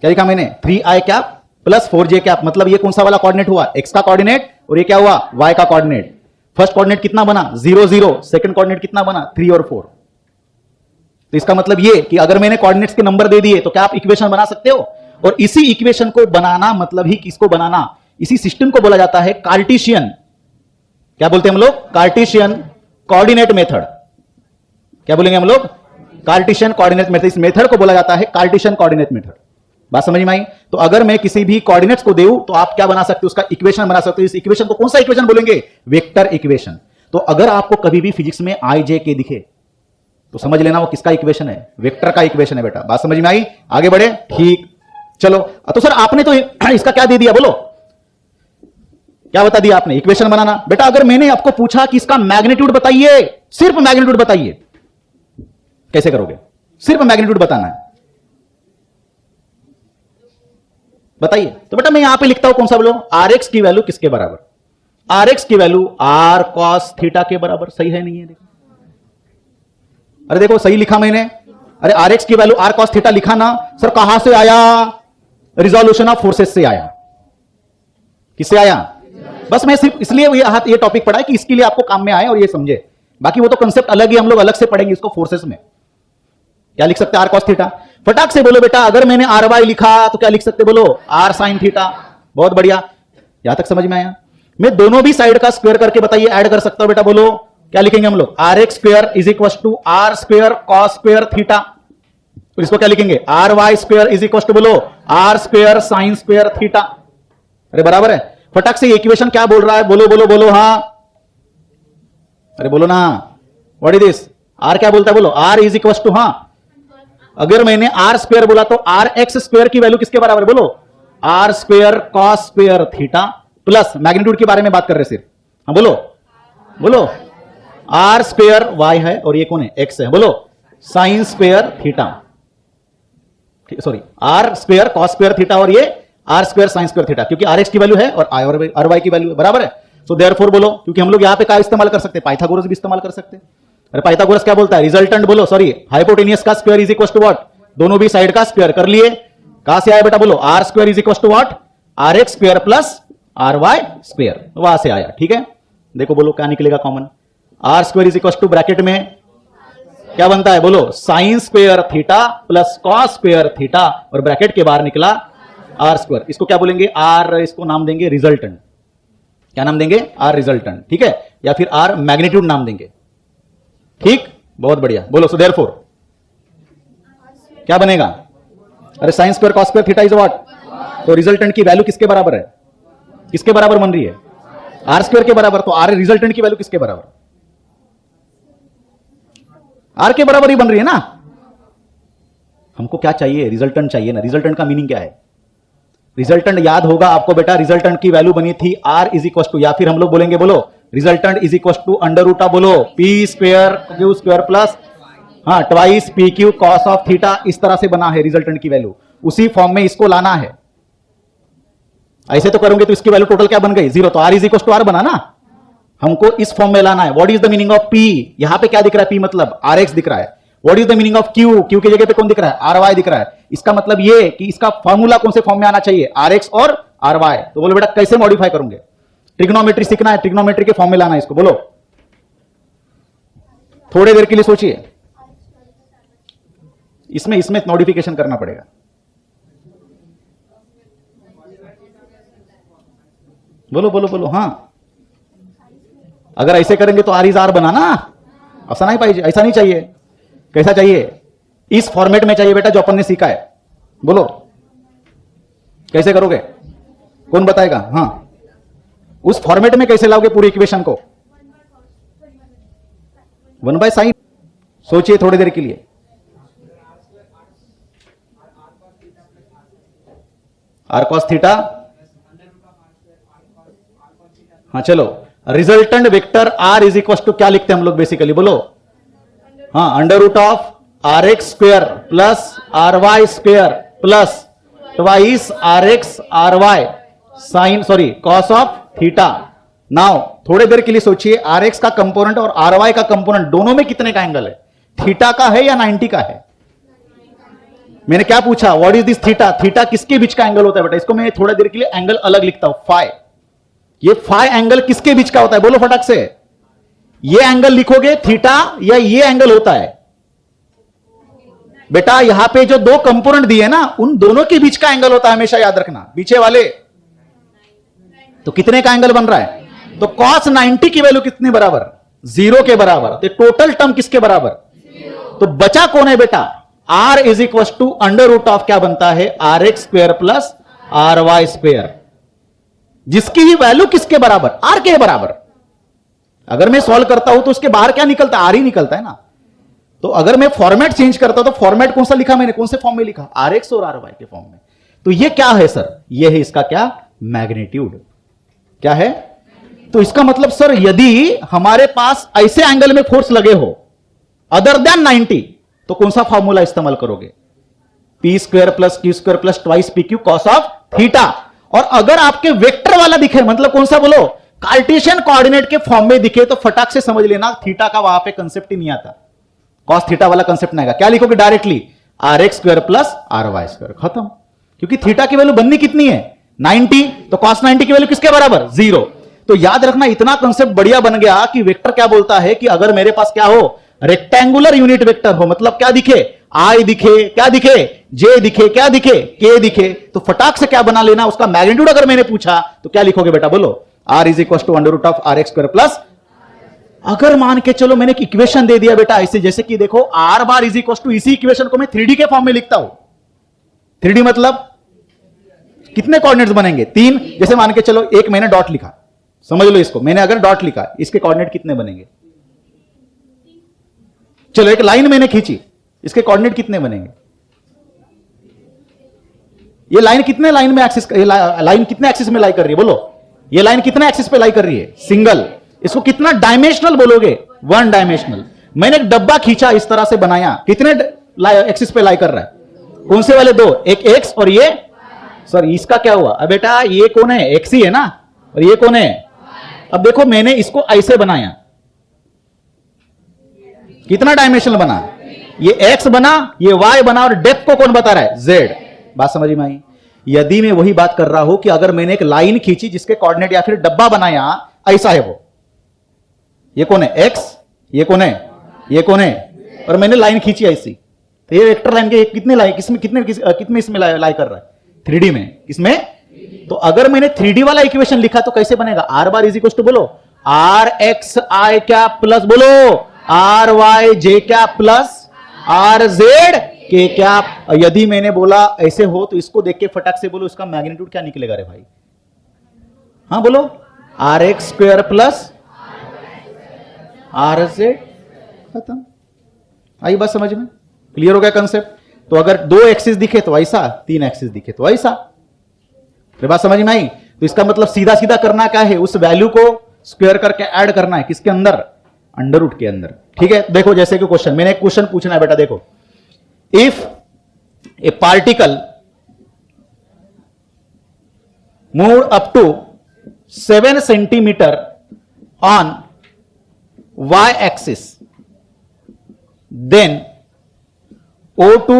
क्या लिखा मैंने? 3 i cap plus 4 j cap. मतलब ये कौन सा वाला कोऑर्डिनेट हुआ? एक्स का कोऑर्डिनेट। और ये क्या हुआ? वाई का कोऑर्डिनेट। फर्स्ट कोऑर्डिनेट कितना बना? 0 0। सेकंड कोऑर्डिनेट कितना बना? 3 और 4। तो इसका मतलब ये कि अगर मैंने कोऑर्डिनेट्स के नंबर दे दिए तो क्या आप इक्वेशन बना सकते हो? और इसी इक्वेशन को बनाना मतलब ही किसको बनाना? इसी सिस्टम को बोला जाता है कार्टेशियन। क्या बोलते हैं हम लोग? Cartesian coordinate method. क्या बोलेंगे हम लोग? Cartesian coordinate method. इस मेथड को बोला जाता है कार्टेशियन कोऑर्डिनेट मेथड। बात समझ में आई? तो अगर मैं किसी भी कोऑर्डिनेट्स को दूं तो आप क्या बना सकते हो, उसका इक्वेशन बना सकते हो। इस इक्वेशन को कौन सा इक्वेशन बोलेंगे? Vector equation. तो अगर आपको कभी भी फिजिक्स में आई जे के दिखे तो समझ लेना वो किसका इक्वेशन है? वेक्टर का इक्वेशन है बेटा। बात समझ में आई? आगे बढ़े? ठीक, चलो। तो सर आपने तो इसका क्या दे दिया, बोलो क्या बता दिया आपने? इक्वेशन बनाना। बेटा अगर मैंने आपको पूछा कि इसका मैग्नीट्यूड बताइए, सिर्फ मैग्नीट्यूड बताइए, कैसे करोगे? सिर्फ मैग्नीट्यूड बताना है, बताइए। तो बेटा मैं यहां पे लिखता हूं, कौन सा बोलो? आर एक्स की वैल्यू किसके बराबर? आर एक्स की वैल्यू आर कॉस थीटा के बराबर। सही है नहीं है? देखो, अरे देखो सही लिखा मैंने। अरे आर एक्स की वैल्यू आर कॉस थीटा लिखा ना सर। कहां से आया? रिजोल्यूशन ऑफ फोर्सेस से आया। किससे आया? बस मैं सिर्फ इसलिए ये टॉपिक पढ़ा है कि इसके लिए आपको काम में आए और ये समझे। बाकी वो तो कंसेप्ट अलग ही, हम लोग अलग से पढ़ेंगे इसको फोर्सेस में। क्या लिख सकते हैं? R cos theta. फटाक से बोलो बेटा, अगर मैंने आर वाई लिखा तो क्या लिख सकते? बोलो आर साइन थीटा। बहुत बढ़िया, यहां तक समझ में आया? मैं दोनों भी साइड का स्क्वायर करके बताइए, ऐड कर सकता हूं बेटा। बोलो क्या लिखेंगे हम लोग? R x square is equal to R square cos square theta. तो इसको क्या लिखेंगे? R Y square is equal to बोलो are square sine square theta. अरे बराबर है। फटाक से इक्वेशन क्या बोल रहा है? बोलो बोलो बोलो। हाँ, अरे बोलो ना, व्हाट इज दिस? आर क्या बोलता है? बोलो आर इज इक्वल टू, हाँ अगर मैंने आर स्क्वायर बोला तो आर एक्स स्क्वायर की वैल्यू किसके बराबर? बोलो are square cos square theta plus magnitude के बारे में बात कर रहे सिर्फ। हाँ बोलो बोलो, आर स्क्वायर वाई है और ये कौन है? एक्स है। बोलो sine square theta, sorry r square cos square theta और ये r square sine square theta, क्योंकि आर एक्स की वैल्यू है और आर वाई की वैल्यू है। बराबर है। सो देयरफॉर बोलो, क्योंकि हम लोग यहां पे क्या इस्तेमाल कर सकते हैं? पाइथागोरस भी इस्तेमाल कर सकते हैं। अरे पाइथागोरस क्या बोलता है? रिजल्टेंट बोलो, सॉरी हाइपोटेनियस का square is equal to what? दोनों भी साइड का स्क्वायर कर लिए। कहां से आया बेटा? बोलो are square is equal to what? R x square plus R Y square, वहां से आया। ठीक है, देखो बोलो क्या निकलेगा common? R square is equal to bracket में क्या बनता है? बोलो sine square theta plus cos square theta और ब्रैकेट के बाहर निकला आर स्क्वायर। इसको क्या बोलेंगे? आर, इसको नाम देंगे रिजल्टेंट। क्या नाम देंगे? Are resultant. ठीक है, या फिर आर मैग्नीट्यूड नाम देंगे। ठीक, बहुत बढ़िया। बोलो सो देयरफॉर क्या बनेगा? अरे sine square cos square theta is what? तो रिजल्टेंट की वैल्यू किसके बराबर है? किसके बराबर बन रही है? आर स्क्वायर के बराबर। तो आर रिजल्टेंट की वैल्यू किसके बराबर? आर के बराबर ही बन रही है ना। हमको क्या चाहिए? रिजल्टेंट चाहिए ना। रिजल्टेंट का मीनिंग क्या है? रिजल्टेंट याद होगा आपको बेटा, रिजल्टेंट की वैल्यू बनी थी आर इज इक्वल टू, या फिर हम लोग बोलेंगे बोलो resultant is equal to under root of बोलो P square Q square plus हाँ twice P Q cos of theta. इस तरह से बना है रिजल्टेंट की वैल्यू। उसी फॉर्म में इसको लाना है। ऐसे तो करोगे तो इसकी वैल्यू टोटल क्या बन गई? जीरो। तो r is equal to r बना ना। हमको इस फॉर्म में लाना है। What is the meaning of p? यहां पे क्या दिख रहा है? पी मतलब आर एक्स दिख रहा है। What is the meaning of Q? Q की जगह पे कौन दिख रहा है? आर वाई दिख रहा है। इसका मतलब ये कि इसका फॉर्मूला कौन से फॉर्म में आना चाहिए? आर एक्स और आर वाई। तो बोलो बेटा कैसे मॉडिफाई करोगे? ट्रिग्नोमेट्री सीखना है, ट्रिग्नोमेट्री के फॉर्म में लाना है इसको। बोलो थोड़ी देर के लिए सोचिए, इसमें मॉडिफिकेशन करना पड़ेगा। बोलो बोलो बोलो। हाँ, अगर ऐसे करेंगे तो आर इज आर बना ना। ऐसा नहीं पाइए, ऐसा नहीं चाहिए। कैसा चाहिए? इस फॉर्मेट में चाहिए बेटा जो अपन ने सीखा है। बोलो कैसे करोगे? कौन बताएगा? हाँ, उस फॉर्मेट में कैसे लाओगे पूरी इक्वेशन को? 1/sin। सोचिए थोड़ी देर के लिए। R cos theta. हाँ चलो, resultant vector r is equal to क्या लिखते हैं हम लोग बेसिकली? बोलो हाँ, under root of are x square plus R Y square plus twice r x r y sine sorry cos of theta. Now थोड़ी देर के लिए सोचिए, आर एक्स का कंपोनेंट और आर वाई का कंपोनेंट दोनों में कितने का एंगल है? थीटा का है या 90 का है? मैंने क्या पूछा? What is this theta? Theta किसके बीच का एंगल होता है बेटा? इसको मैं थोड़ी देर के लिए एंगल अलग लिखता हूं, फाई। ये फाई एंगल किसके बीच का होता है? बोलो फटाक से। ये एंगल लिखोगे थीटा या ये एंगल होता है? बेटा यहां पे जो दो कंपोनेंट दिए ना, उन दोनों के बीच का एंगल होता है, हमेशा याद रखना। पीछे वाले तो कितने का एंगल बन रहा है? तो cos 90 की वैल्यू कितने बराबर? 0 के बराबर। तो टोटल टर्म किसके बराबर? तो बचा कौन है बेटा? r is equal to under root of क्या बनता है, r x square plus are y square, जिसकी भी वैल्यू किसके बराबर, आर के बराबर। अगर मैं सॉल्व करता हूं तो उसके बाहर क्या निकलता है, आर ही निकलता है ना। तो अगर मैं फॉर्मेट चेंज करता हूं तो फॉर्मेट कौन सा लिखा मैंने, कौन से फॉर्म में लिखा, आर एक्स और आर वाई के फॉर्म में। तो ये क्या है सर, ये है इसका क्या, मैग्नीट्यूड। क्या है, तो इसका मतलब सर यदि हमारे पास ऐसे एंगल में फोर्स लगे हो अदर देन 90, तो कौन सा फॉर्मूला इस्तेमाल करोगे, P square plus Q square plus twice P Q cos of theta. और अगर आपके वेक्टर वाला दिखे, मतलब कौन सा बोलो, कार्टेशियन कोऑर्डिनेट के फॉर्म में दिखे, तो फटाक से समझ लेना थीटा का वहां पे कंसेप्ट ही नहीं आता, कॉस थीटा वाला कंसेप्ट नहीं आएगा। क्या लिखोगे directly, r x square plus R Y square, खत्म। क्योंकि थीटा की वैल्यू बननी कितनी है 90, तो कॉस 90 की वैल्यू किसके बराबर, 0। तो याद रखना, इतना कंसेप्ट बढ़िया बन गया कि वेक्टर क्या बोलता है कि अगर मेरे पास क्या हो, रेक्टेंगुलर यूनिट वेक्टर हो, मतलब क्या दिखे, आई दिखे, क्या दिखे, जे दिखे, क्या दिखे, के दिखे, तो फटाक से क्या बना लेना, उसका मैग्नीट्यूड अगर मैंने पूछा तो क्या लिखोगे बेटा, बोलो, r is equal to under root of are x square plus, अगर मान के चलो मैंने एक इक्वेशन दे दिया बेटा ऐसे, जैसे कि देखो r bar is equal to, इसी इक्वेशन को मैं 3D के फॉर्म में लिखता हूं। 3D मतलब कितने कोऑर्डिनेट्स बनेंगे, 3। जैसे मान के चलो एक मैंने डॉट लिखा, समझ लो इसको, मैंने अगर डॉट लिखा, इसके कोऑर्डिनेट कितने बनेंगे, चलो एक लाइन मैंने खींची, इसके कोऑर्डिनेट कितने बनेंगे, ये लाइन कितने लाइन में एक्सिस, ये लाइन कितने एक्सिस में लाई कर रही है, बोलो, ये लाइन कितने एक्सिस पे लाई कर रही है, सिंगल। इसको कितना डायमेंशनल बोलोगे, 1 डायमेंशनल। मैंने एक डब्बा खींचा इस तरह से बनाया, कितने एक्सिस पे लाई कर रहा है, कौन से वाले दो, एक एक्स और ये, सर इसका क्या हुआ, अब बेटा ये कौन है, एक्स ही है ना, और ये कौन है, अब देखो मैंने इसको ऐसे बनाया, कितना डायमेंशनल बना, ये x बना, ये y बना, और डेप्थ को कौन बता रहा है, z। बात समझ में आई। यदि मैं वही बात कर रहा हूं कि अगर मैंने एक लाइन खींची जिसके कोऑर्डिनेट या फिर डब्बा बनाया, ऐसा है वो, ये कौन है x, ये कौन है, ये कौन है, और मैंने लाइन खींची ऐसी, तो ये वेक्टर लाइन के कितने लाई, किसमें कितने इसमें लाई कर रहा है, 3D में, किसमें। तो अगर मैंने 3D वाला इक्वेशन लिखा तो कैसे बनेगा, r bar is equal to, बोलो, आर एक्स आई क्या प्लस, बोलो, आर वाई जे क्या प्लस आर जेड के क्या। यदि मैंने बोला ऐसे हो तो इसको देख के फटाक से बोलो इसका मैग्नीट्यूड क्या निकलेगा रे भाई, हाँ बोलो, r x square plus are z, खत्म। आई बात समझ में, क्लियर हो गया कंसेप्ट। तो अगर 2 एक्सिस दिखे तो ऐसा, 3 एक्सिस दिखे तो ऐसा, बात समझ में आई। तो इसका मतलब सीधा सीधा करना क्या है, उस वैल्यू को स्क्वायर करके ऐड करना है, किसके अंदर, अंडर रूट के अंदर। ठीक है, देखो जैसे कि क्वेश्चन, मैंने एक क्वेश्चन पूछना है बेटा, देखो, if a particle move up to 7 centimetre on y axis, then O to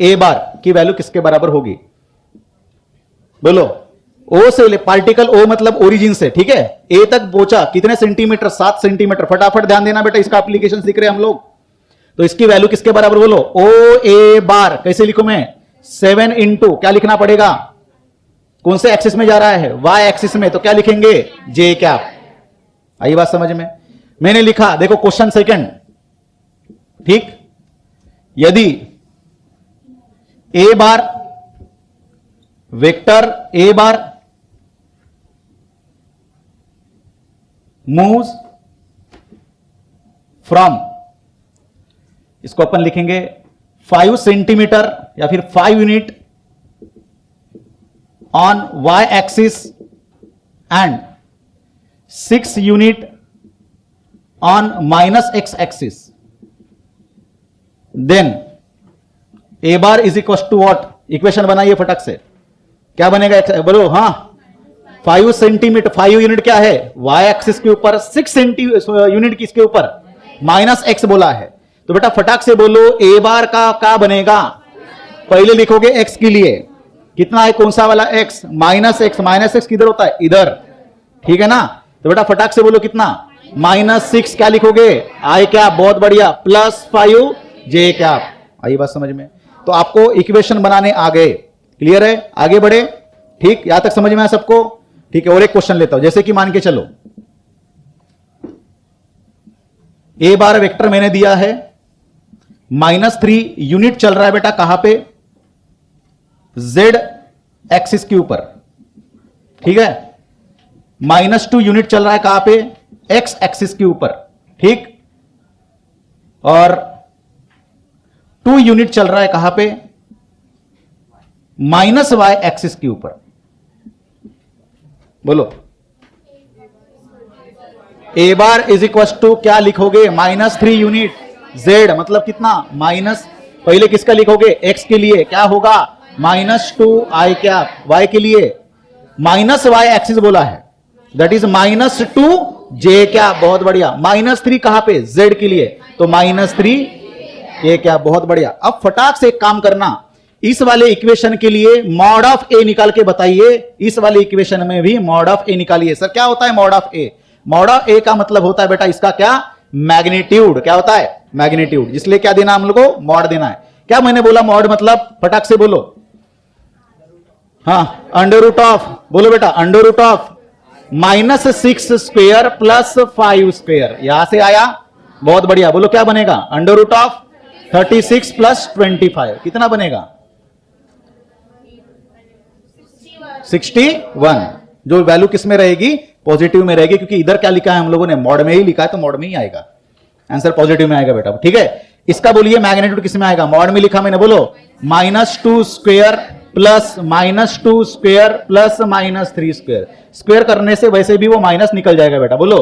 a bar की वैल्यू किसके बराबर होगी, बोलो। O से पार्टिकल, O मतलब ओरिजिन से, ठीक है, A तक पहुंचा, कितने सेंटीमीटर, 7 सेंटीमीटर। फटाफट ध्यान देना बेटा, इसका एप्लीकेशन सीख रहे हैं हम लोग। तो इसकी वैल्यू किसके बराबर, बोलो, O A बार कैसे लिखूं मैं, 7 इंटू क्या लिखना पड़ेगा, कौन से एक्सिस में जा रहा है, y एक्सिस में, तो क्या लिखेंगे, J कैप। आई बात समझ में। मैंने लिखा, देखो क्वेश्चन सेकंड, ठीक, यदि A bar vector A bar moves from, इसको अपन लिखेंगे 5 सेंटीमीटर या फिर 5 unit on y axis and 6 unit on minus x axis, then A bar is equal to what, equation बनाइए फटक से, क्या बनेगा, बोलो, हाँ, 5 सेंटीमीटर, 5 यूनिट क्या है, y एक्सिस के ऊपर, 6 यूनिट किसके ऊपर, माइनस x बोला है। तो बेटा फटाक से बोलो, A बार का क्या बनेगा, पहले लिखोगे x के लिए, कितना है, कौन सा वाला x, माइनस x किधर होता है, इधर, ठीक है ना। तो बेटा फटाक से बोलो कितना, -6 क्या लिखोगे, आई क्या, बहुत बढ़िया, +5 J क्या। आई बात समझ में। तो आपको इक्वेशन बनाने आ गए, क्लियर है, आगे बढ़े, ठीक, यहां तक समझ में आया सबको, ठीक है। और एक क्वेश्चन लेता हूं, जैसे कि मान के चलो A बार वेक्टर मैंने दिया है, -3 यूनिट चल रहा है बेटा कहां पे, z एक्सिस के ऊपर, ठीक है। -2 यूनिट चल रहा है कहां पे, x एक्सिस के ऊपर, ठीक। और 2 यूनिट चल रहा है कहां पे, -y एक्सिस के ऊपर। बोलो, a bar is equal to क्या लिखोगे, -3 यूनिट z मतलब कितना, माइनस, पहले किसका लिखोगे, x के लिए क्या होगा, -2i कैप, y के लिए -y एक्सिस बोला है, दैट इज -2j कैप, बहुत बढ़िया। -3 कहां पे, z के लिए, तो -3 a कैप, बहुत बढ़िया। अब फटाक से एक काम करना, इस वाले इक्वेशन के लिए मॉड ऑफ ए निकाल के बताइए, इस वाले इक्वेशन में भी मॉड ऑफ ए निकालिए। सर क्या होता है mod of A, mod of A का मतलब होता है बेटा इसका क्या, मैग्नीट्यूड, क्या होता है, मैग्नीट्यूड, इसलिए क्या देना हम लोग को, मॉड देना है। क्या मैंने बोला मॉड मतलब, फटाक से बोलो, हाँ, अंडर रूट ऑफ, बोलो बेटा, under root of -6 square plus 5 square, यहां से आया, बहुत बढ़िया। बोलो क्या बनेगा, अंडर रूट ऑफ 36 प्लस 25 कितना बनेगा, 61। जो वैल्यू किस में रहेगी, पॉजिटिव में रहेगी, क्योंकि इधर क्या लिखा है हम लोगों ने, मॉड में ही लिखा है, तो मॉड में ही आएगा, आंसर पॉजिटिव में आएगा बेटा, ठीक है। इसका बोलिए मैग्नीट्यूड किस में आएगा, मॉड में लिखा मैंने, बोलो -2 square plus -2 square plus -3 square, square करने से वैसे भी वो माइनस निकल जाएगा बेटा। बोलो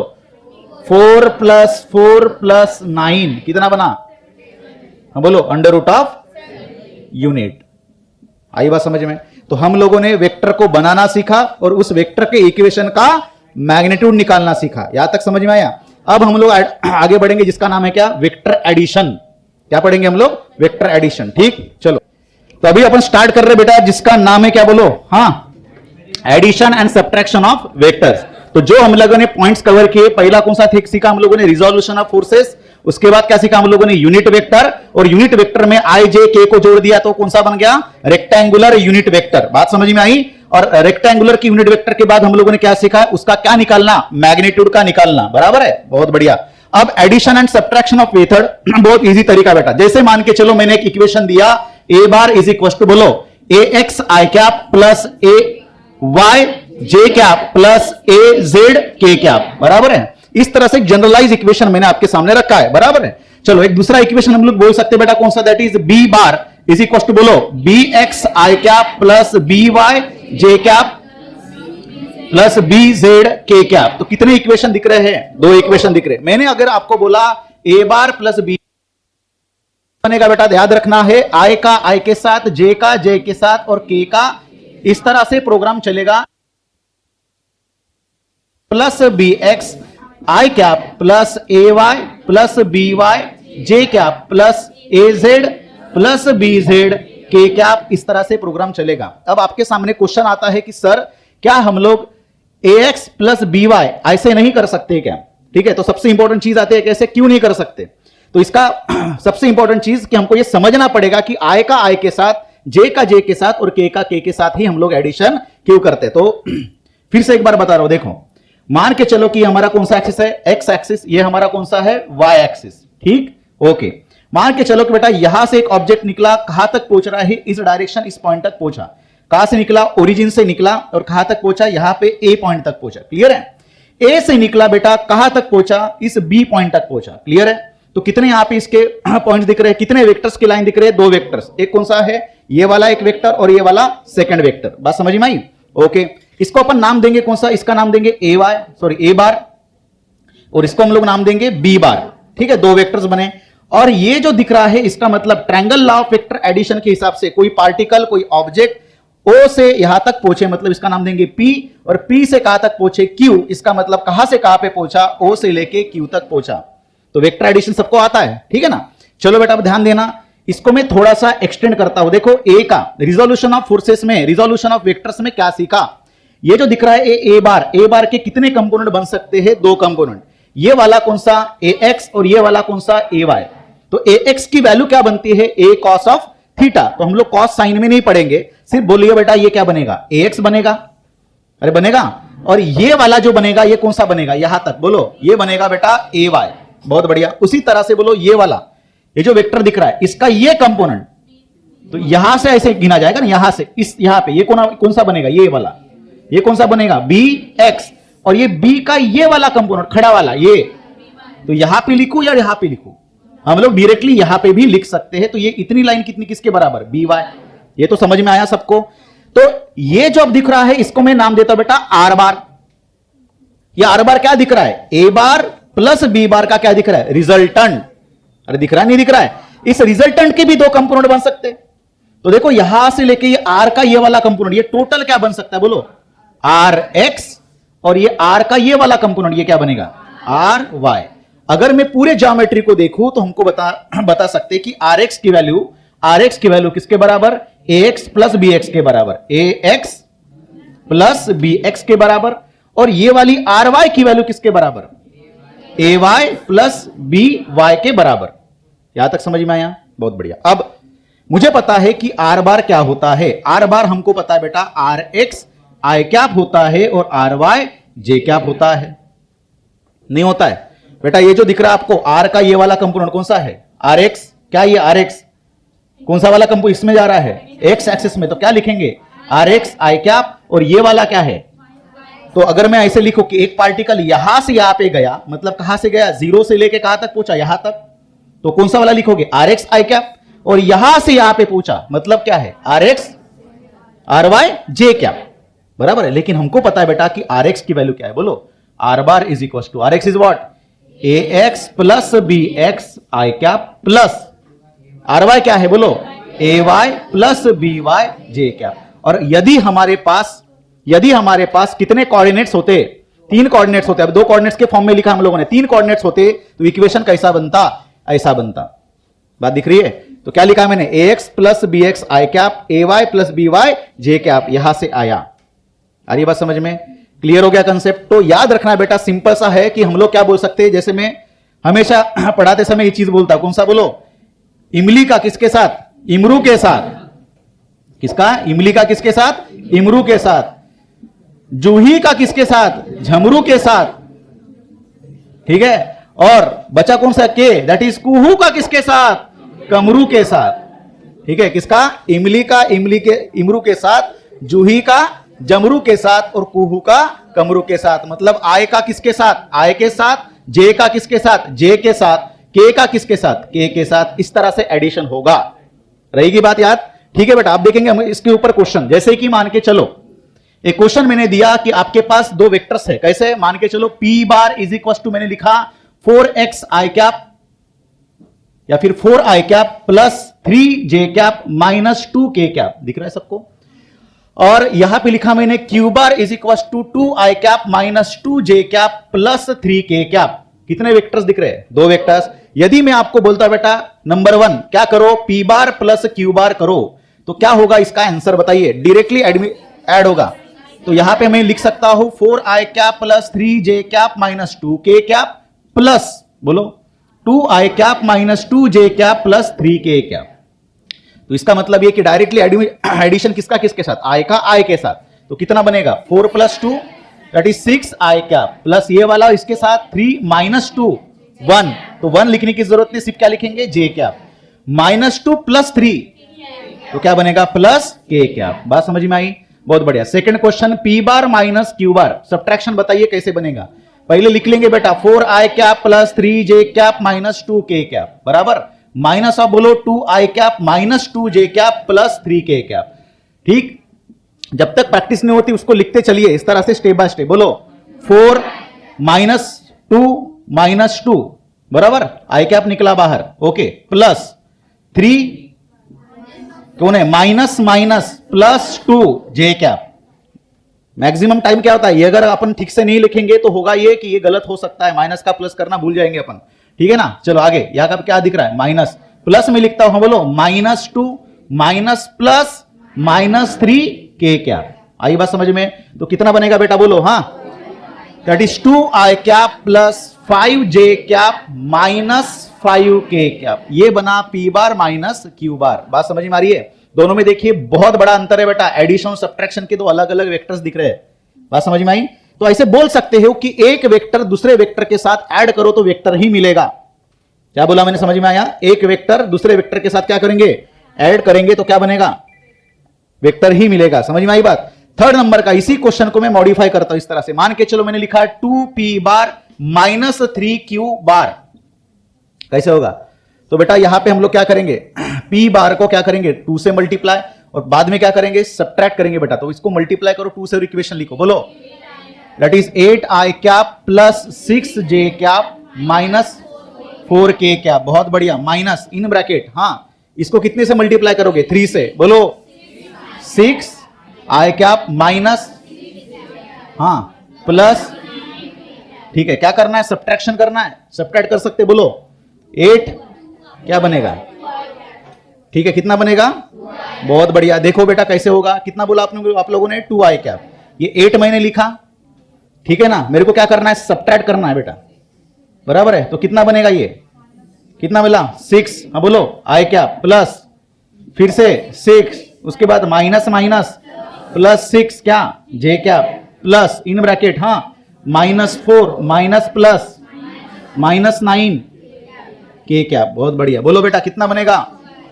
4 + 4 + 9 कितना बना, बोलो अंडर रूट ऑफ यूनिट। आई बात समझ में। तो हम लोगों ने वेक्टर को बनाना सीखा और उस वेक्टर के इक्वेशन का मैग्नीट्यूड निकालना सीखा, यहां तक समझ में आया। अब हम लोग आगे बढ़ेंगे जिसका नाम है क्या, वेक्टर एडिशन। क्या पढ़ेंगे हम लोग, वेक्टर एडिशन, ठीक। चलो तो अभी अपन स्टार्ट कर रहे बेटा, जिसका नाम है क्या, बोलो, हाँ, addition and subtraction of vectors. तो जो हम लोगों ने पॉइंट्स कवर किए, पहला कौन सा सीखा हम लोगों ने, रिजोल्यूशन ऑफ फोर्सेस। उसके बाद क्या सीखा हम लोगों ने, यूनिट वेक्टर, और यूनिट वेक्टर में आई जे के को जोड़ दिया तो कौन सा बन गया, रेक्टेंगुलर यूनिट वेक्टर। बात समझ में आई। और रेक्टेंगुलर की यूनिट वेक्टर के बाद हम लोगों ने क्या सीखा, उसका क्या निकालना, मैग्नीट्यूड का निकालना, बराबर है, बहुत बढ़िया। अब addition and subtraction of method, बहुत इजी तरीका बेटा। जैसे मान के चलो मैंने एक इक्वेशन दिया, a bar is equal to, बोलो, ax i cap plus ay j cap plus az k cap, बराबर है। इस तरह से एक जनरलाइज इक्वेशन मैंने आपके सामने रखा है, बराबर है। चलो एक दूसरा इक्वेशन हम लोग बोल सकते हैं बेटा, कौन सा, that is b bar is equal to, बोलो, bx i cap plus by j cap plus bz k cap. तो कितने इक्वेशन दिख रहे हैं, 2 इक्वेशन दिख रहे हैं। मैंने अगर आपको बोला a बार प्लस b बनेगा बेटा, याद रखना है, i का i के साथ, j का j के साथ और k का, इस तरह से प्रोग्राम चलेगा। Plus bx i cap plus ay plus by j cap plus az plus bz k cap, इस तरह से प्रोग्राम चलेगा। अब आपके सामने क्वेश्चन आता है कि सर क्या हम लोग ax प्लस by ऐसे नहीं कर सकते क्या, ठीक है। तो सबसे इंपॉर्टेंट चीज आती है कि ऐसे क्यों नहीं कर सकते। तो इसका सबसे इंपॉर्टेंट चीज कि हमको यह समझना पड़ेगा कि i का i के साथ, j का j के साथ और k का k के साथ ही हम लोग एडिशन क्यों करते। तो फिर से एक बार बता रहा हूं, देखो, मान के चलो कि हमारा कौन सा एक्सिस है, एक्स एक्सिस, ये हमारा कौन सा है, वाई एक्सिस, ठीक, ओके। मान के चलो कि बेटा यहां से एक ऑब्जेक्ट निकला, कहां तक पहुंच रहा है, इस डायरेक्शन, इस पॉइंट तक पहुंचा। कहां से निकला, ओरिजिन से निकला, और कहां तक पहुंचा, यहां पे ए पॉइंट तक पहुंचा, क्लियर है। ए से निकला बेटा, कहां तक पहुंचा, इस बी पॉइंट तक पहुंचा, क्लियर है। तो कितने यहां पे इसके पॉइंट्स दिख रहे हैं, कितने वेक्टर्स की लाइन दिख रहे हैं, 2 वेक्टर्स। एक कौन सा है, ये वाला एक वेक्टर और ये वाला सेकंड वेक्टर। बात समझ में आई, ओके। इसको अपन नाम देंगे कौन सा, इसका नाम देंगे ए बार, और इसको हम लोग नाम देंगे बी बार, ठीक है। 2 वेक्टर्स बने, और ये जो दिख रहा है इसका मतलब triangle law of vector addition के हिसाब से कोई पार्टिकल, कोई ऑब्जेक्ट ओ से यहां तक पहुंचे, मतलब इसका नाम देंगे पी, और पी से कहां तक पहुंचे, क्यू, इसका मतलब कहां से कहां पे पहुंचा, ओ से लेके क्यू तक पहुंचा। तो वेक्टर एडिशन सबको आता है, ठीक है ना। चलो बेटा अब ध्यान देना, इसको मैं थोड़ा सा एक्सटेंड करता हूं। देखो ए का रिजोल्यूशन ऑफ फोर्सेस में, रिजोल्यूशन ऑफ वेक्टर्स में क्या सीखा, ये जो दिख रहा है ए बार के कितने कंपोनेंट बन सकते हैं, 2 कंपोनेंट। ये वाला कौन सा, ए एक्स, और ये वाला कौन सा, ए वाई। तो ए एक्स की वैल्यू क्या बनती है, ए कॉस ऑफ थीटा। तो हम लोग कॉस साइन में नहीं पढ़ेंगे, सिर्फ बोलिए बेटा ये क्या बनेगा, ए एक्स बनेगा, अरे बनेगा। और ये वाला जो बनेगा ये कौन सा बनेगा, यहां तक बोलो, ये बनेगा बेटा ए वाई, बहुत बढ़िया। उसी तरह से बोलो ये वाला, ये जो वेक्टर दिख रहा है इसका ये कंपोनेंट, तो यहां से ऐसे गिना जाएगा ना, यहां से इस यहां पे ये कौन सा बनेगा, ये वाला, ये कौन सा बनेगा बी एक्स, और ये बी का ये वाला कंपोनेंट खड़ा वाला ये, तो यहां पे लिखूं या यहां पे लिखूं, हम लोग डायरेक्टली यहां पे भी लिख सकते हैं। तो ये इतनी लाइन कितनी किसके बराबर, बी वाई। ये तो समझ में आया सबको। तो ये जो अब दिख रहा है इसको मैं नाम देता हूं बेटा आर बार। ये आर बार क्या दिख रहा है, ए बार प्लस बी बार का क्या दिख रहा है, रिजल्टेंट। अरे दिख रहा है नहीं दिख रहा है, इस रिजल्टेंट के भी दो कंपोनेंट बन सकते हैं। तो देखो यहां से लेके ये आर का ये वाला कंपोनेंट, ये टोटल क्या बन सकता है बोलो, आर एक्स, और ये आर का ये वाला कंपोनेंट ये क्या बनेगा, आर वाई। अगर मैं पूरे ज्योमेट्री को देखूं तो हमको बता सकते हैं कि आर एक्स की वैल्यू किसके बराबर, ए एक्स प्लस बी एक्स के बराबर, ए एक्स प्लस बी एक्स के बराबर। और ये वाली आर वाई की वैल्यू किसके बराबर, ए वाई प्लस बी वाई के बराबर। यहां तक समझ में आया, बहुत बढ़िया। अब मुझे पता है कि आर बार क्या होता है। आर बार हमको पता है बेटा आर एक्स आई कैप होता है और आर वाई जे कैप होता है, नहीं होता है बेटा। ये जो दिख रहा है आपको आर का ये वाला कंपोनेंट कौन सा है, आर एक्स। क्या ये आर एक्स कौन सा वाला कंपोनेंट इसमें जा रहा है, एक्स एक्सिस में, तो क्या लिखेंगे आर एक्स आई कैप, और ये वाला क्या है। तो अगर मैं ऐसे लिखूं कि एक पार्टिकल यहां से यहां पे गया, मतलब कहां से गया, जीरो से लेके कहां तक पहुंचा, यहां तक, तो कौन सा वाला लिखोगे, आर एक्स आई कैप। और यहां से यहां पे पहुंचा मतलब क्या है, r x r y j cap, बराबर है। लेकिन हमको पता है बेटा कि आर एक्स की वैल्यू क्या है, बोलो are bar is equal to, r x is what, a x plus b x i cap plus are y क्या है बोलो, a y plus b y j cap. और यदि हमारे पास कितने कोऑर्डिनेट्स होते, 3 कोऑर्डिनेट्स होते, अब 2 कोऑर्डिनेट्स के फॉर्म में लिखा हम लोगों ने, 3 कोऑर्डिनेट्स होते तो इक्वेशन कैसा बनता, ऐसा बनता। बात दिख रही है। तो क्या लिखा मैंने, ए x plus b x i cap, A y plus b y j cap, यहां से आया। आ रही बात समझ में, क्लियर हो गया कंसेप्ट। तो याद रखना बेटा सिंपल सा है कि हम लोग क्या बोल सकते हैं, जैसे मैं हमेशा पढ़ाते समय ये चीज बोलता, कौन सा बोलो, इमली का किसके साथ, इमरू के साथ, किसका, इमली का किसके साथ, इमरू के साथ, जूही का किसके साथ, झमरू के साथ, ठीक है। और बचा कौन सा, के, दैट इज कुहू का किसके साथ, कमरू के साथ, ठीक है। किसका, इमली का इमरू के साथ, जूही का जमरू के साथ, और कुहू का कमरू के साथ। मतलब आय का किसके साथ, आय के साथ, जे का किसके साथ, जे के साथ, के का किसके साथ, के के साथ। इस तरह से एडिशन होगा, रहेगी बात याद, ठीक है बेटा। आप देखेंगे हम इसके ऊपर क्वेश्चन, जैसे कि मान के चलो एक क्वेश्चन मैंने दिया कि आपके पास 2 वेक्टर्स है, कैसे, मान के चलो P bar is equal to, मैंने लिखा 4x आई कैप या फिर 4 i cap plus 3 j cap minus 2 k cap, दिख रहा है सबको। और यहां पे लिखा मैंने Q bar is equal to 2 i cap minus 2 J cap plus 3 k cap. कितने वेक्टर्स दिख रहे हैं, 2 वेक्टर्स। यदि मैं आपको बोलता बेटा नंबर 1 क्या करो, P बार प्लस Q बार करो, तो क्या होगा इसका आंसर बताइए, डायरेक्टली ऐड होगा। तो यहां पे मैं लिख सकता हूं 4 i cap plus 3 j cap minus 2 k cap plus, बोलो 2 i cap minus 2 J cap plus 3 k cap. तो इसका मतलब ये कि डायरेक्टली एडिशन किसका किसके साथ, आई का आई के साथ। तो कितना बनेगा, 4 plus 2 that is 6 I cap plus ये वाला इसके साथ 3 माइनस 2 1, तो 1 लिखने की जरूरत नहीं, सिर्फ क्या लिखेंगे, जे कैप माइनस 2 प्लस 3, तो क्या बनेगा, प्लस के कैप। बात समझ में आई, बहुत बढ़िया। सेकंड क्वेश्चन, P बार माइनस Q बार, सब्ट्रैक्शन बताइए कैसे बनेगा। पहले लिख लेंगे बेटा 4 i cap plus 3 j cap minus 2 k cap बराबर माइनस ऑफ, बोलो 2 i cap minus 2 J cap plus 3 k cap. ठीक, जब तक प्रैक्टिस नहीं होती उसको लिखते चलिए इस तरह से स्टेप बाय स्टेप। बोलो 4 माइनस 2 माइनस 2 बराबर, आई कैप निकला बाहर, ओके, प्लस 3 कौन है, माइनस माइनस प्लस 2 जे कैप। मैक्सिमम टाइम क्या होता है, ये अगर अपन ठीक से नहीं लिखेंगे तो होगा ये कि ये गलत हो सकता है, माइनस का प्लस करना भूल जाएंगे अपन, ठीक है ना। चलो आगे, यहां का क्या दिख रहा है, माइनस, प्लस में लिखता हूं, बोलो minus 2 minus plus minus 3 k cap. आई बात समझ में। तो कितना बनेगा बेटा, बोलो, हाँ, that is 2 i cap plus 5 J cap minus 5 के कैप। ये बना P बार माइनस Q बार। बात समझ में आ रही है। दोनों में देखिए बहुत बड़ा अंतर है बेटा, एडिशन और सब्ट्रैक्शन के 2 अलग अलग वेक्टर्स दिख रहे हैं। बात समझ में आई। तो ऐसे बोल सकते हो कि एक वेक्टर दूसरे वेक्टर के साथ ऐड करो तो वेक्टर ही मिलेगा, क्या बोला मैंने, समझ में आया? एक वेक्टर दूसरे वेक्टर के साथ क्या करेंगे, ऐड करेंगे तो क्या बनेगा, वेक्टर ही मिलेगा। समझ में आई बात? थर्ड नंबर का इसी क्वेश्चन को मैं मॉडिफाई करता हूं इस तरह से, मान के चलो मैंने लिखा है 2p बार माइनस 3q बार, कैसे होगा? तो बेटा यहां पे हम लोग क्या करेंगे, p बार को क्या करेंगे 2 से मल्टीप्लाई, और बाद में क्या करेंगे, सब्ट्रैक्ट करेंगे बेटा। तो इसको मल्टीप्लाई करो 2 से और इक्वेशन लिखो, बोलो that is 8i cap plus 6j cap minus 4k cap. बहुत बढ़िया, माइनस इन ब्रैकेट, हाँ इसको कितने से मल्टीप्लाई करोगे, 3 से, बोलो 6i कैप माइनस, हाँ प्लस, ठीक है क्या करना है, सब्ट्रैक्शन करना है, सब्ट्रैक्ट कर सकते, बोलो 8 क्या बनेगा, ठीक है कितना बनेगा, बहुत बढ़िया। देखो बेटा कैसे होगा, कितना बोला आप लोगों ने, 2i कैप, ये 8 मैंने लिखा, ठीक है ना, मेरे को क्या करना है, सब्ट्रैक्ट करना है बेटा, बराबर है। तो कितना बनेगा, ये कितना मिला 6, हाँ बोलो i कैप प्लस फिर से 6, उसके बाद माइनस माइनस प्लस 6 क्या j cap plus in bracket, हाँ -4 माइनस प्लस -9 k कैप। बहुत बढ़िया, बोलो बेटा कितना बनेगा,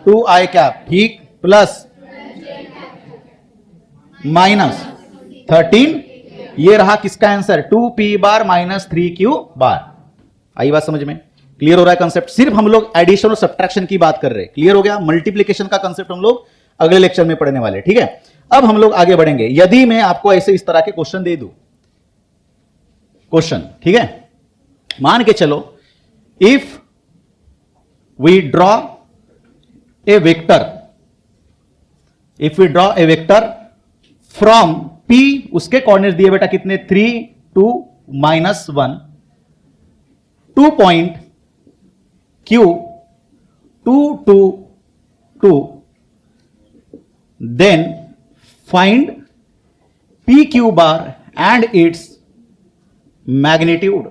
2i कैप, ठीक, प्लस -13, ये रहा किसका आंसर, 2p बार माइनस 3q बार। आई बात समझ में, क्लियर हो रहा है कंसेप्ट? सिर्फ हम लोग एडिशन और सब्ट्रैक्शन की बात कर रहे हैं, क्लियर हो गया? मल्टीप्लिकेशन का कंसेप्ट हम लोग अगले लेक्चर में पढ़ने वाले, ठीक है? अब हम लोग आगे बढ़ेंगे। यदि मैं आपको ऐसे इस तरह के क्वेश्चन दे दूं, क्वेश्चन, ठीक है, मान के चलो if we draw a vector, if we draw a vector from p, उसके कोऑर्डिनेट्स दिए बेटा कितने, 3 2 -1 2 point q 2 2 2, then find pq bar and its magnitude.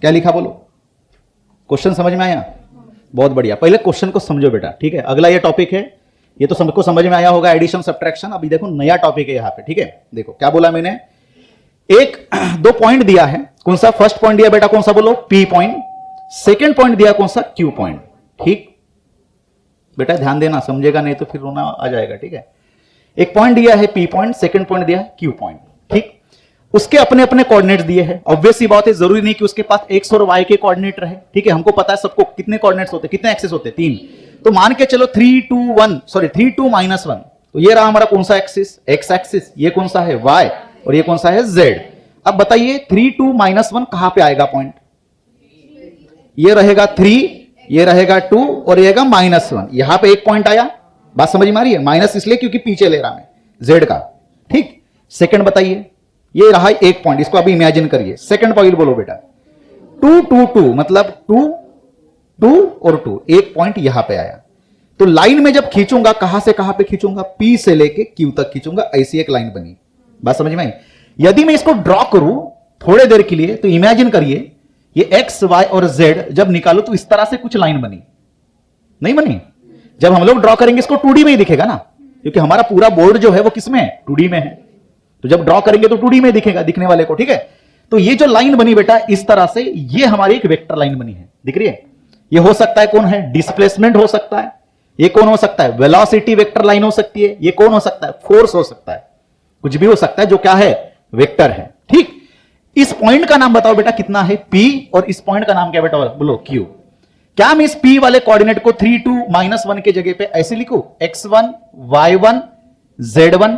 क्या लिखा बोलो, क्वेश्चन समझ में आया? बहुत बढ़िया, पहले क्वेश्चन को समझो बेटा, ठीक है? अगला ये टॉपिक है, ये तो सबको समझ में आया होगा, एडिशन सब्ट्रैक्शन। अभी देखो नया टॉपिक है यहाँ पे, ठीक है? देखो क्या बोला मैंने, एक 2 पॉइंट दिया है, कौन सा, फर्स्ट पॉइंट दिया बेटा कौन सा, बोलो p पॉइंट, सेकेंड पॉइंट दिया कौन सा, q पॉइंट, ठीक बेटा ध्यान देना, समझेगा नहीं तो फिर रोना आ जाएगा, ठीक है? एक पॉइंट दिया है p पॉइंट, सेकेंड पॉइंट दिया है q पॉइंट, ठीक? उसके अपने अपने कोऑर्डिनेट्स दिए हैं। ऑब्वियस सी बात है, जरूरी नहीं कि उसके पास x और y के कोऑर्डिनेट रहे, ठीक है? हमको पता है सबको कितने कोऑर्डिनेट्स होते हैं, कितने एक्सेस होते हैं, 3। तो मान के चलो 3 2 -1, तो ये रहा हमारा कौन सा एक्सिस, x एक्सिस, ये कौन सा है y, और ये कौन सा है z। अब बताइए 3 2 -1 कहां पे आएगा पॉइंट, ये रहेगा 3, ये रहेगा 2 और ये रहेगा -1, यहां पे एक पॉइंट आया। बात समझ में आ रही है? माइनस इसलिए क्योंकि पीछे ले रहा मैं z का, ठीक? सेकंड बताइए, ये रहा एक पॉइंट, इसको अभी इमेजिन करिए, सेकंड पॉइंट बोलो बेटा 2 2 2, मतलब 2 2 और 2, एक पॉइंट यहां पे आया। तो लाइन में जब खींचूंगा कहां से कहां पे खींचूंगा, p से लेके q तक खींचूंगा, ऐसी एक लाइन बनी। बात समझ में आई? यदि मैं इसको ड्रॉ करूं थोड़े देर के लिए, तो इमेजिन करिए ये x y और z जब निकालो तो इस तरह से कुछ लाइन बनी, नहीं बनी? जब हम लोग ड्रॉ करेंगे इसको 2D में ही दिखेगा ना, क्योंकि हमारा पूरा बोर्ड जो है वो किसमें है, 2D में है। तो जब ड्रॉ करेंगे तो 2D में दिखेगा दिखने वाले को, ठीक है? तो ये जो लाइन बनी बेटा इस तरह से, ये हमारी एक वेक्टर लाइन बनी है, दिख रही है? ये हो सकता है कौन है, डिस्प्लेसमेंट हो सकता है, ये कौन हो सकता है, वेलोसिटी वेक्टर लाइन हो सकती है, ये कौन हो सकता है, फोर्स हो सकता है, कुछ भी हो सकता है जो क्या है, वेक्टर है, ठीक? इस पॉइंट का नाम बताओ बेटा कितना है, p, और इस पॉइंट का नाम क्या बेटा, बोलो q। क्या मैं इस p वाले कोऑर्डिनेट को 3 2 -1 के जगह पे ऐसे लिखूं, x1 y1 z1,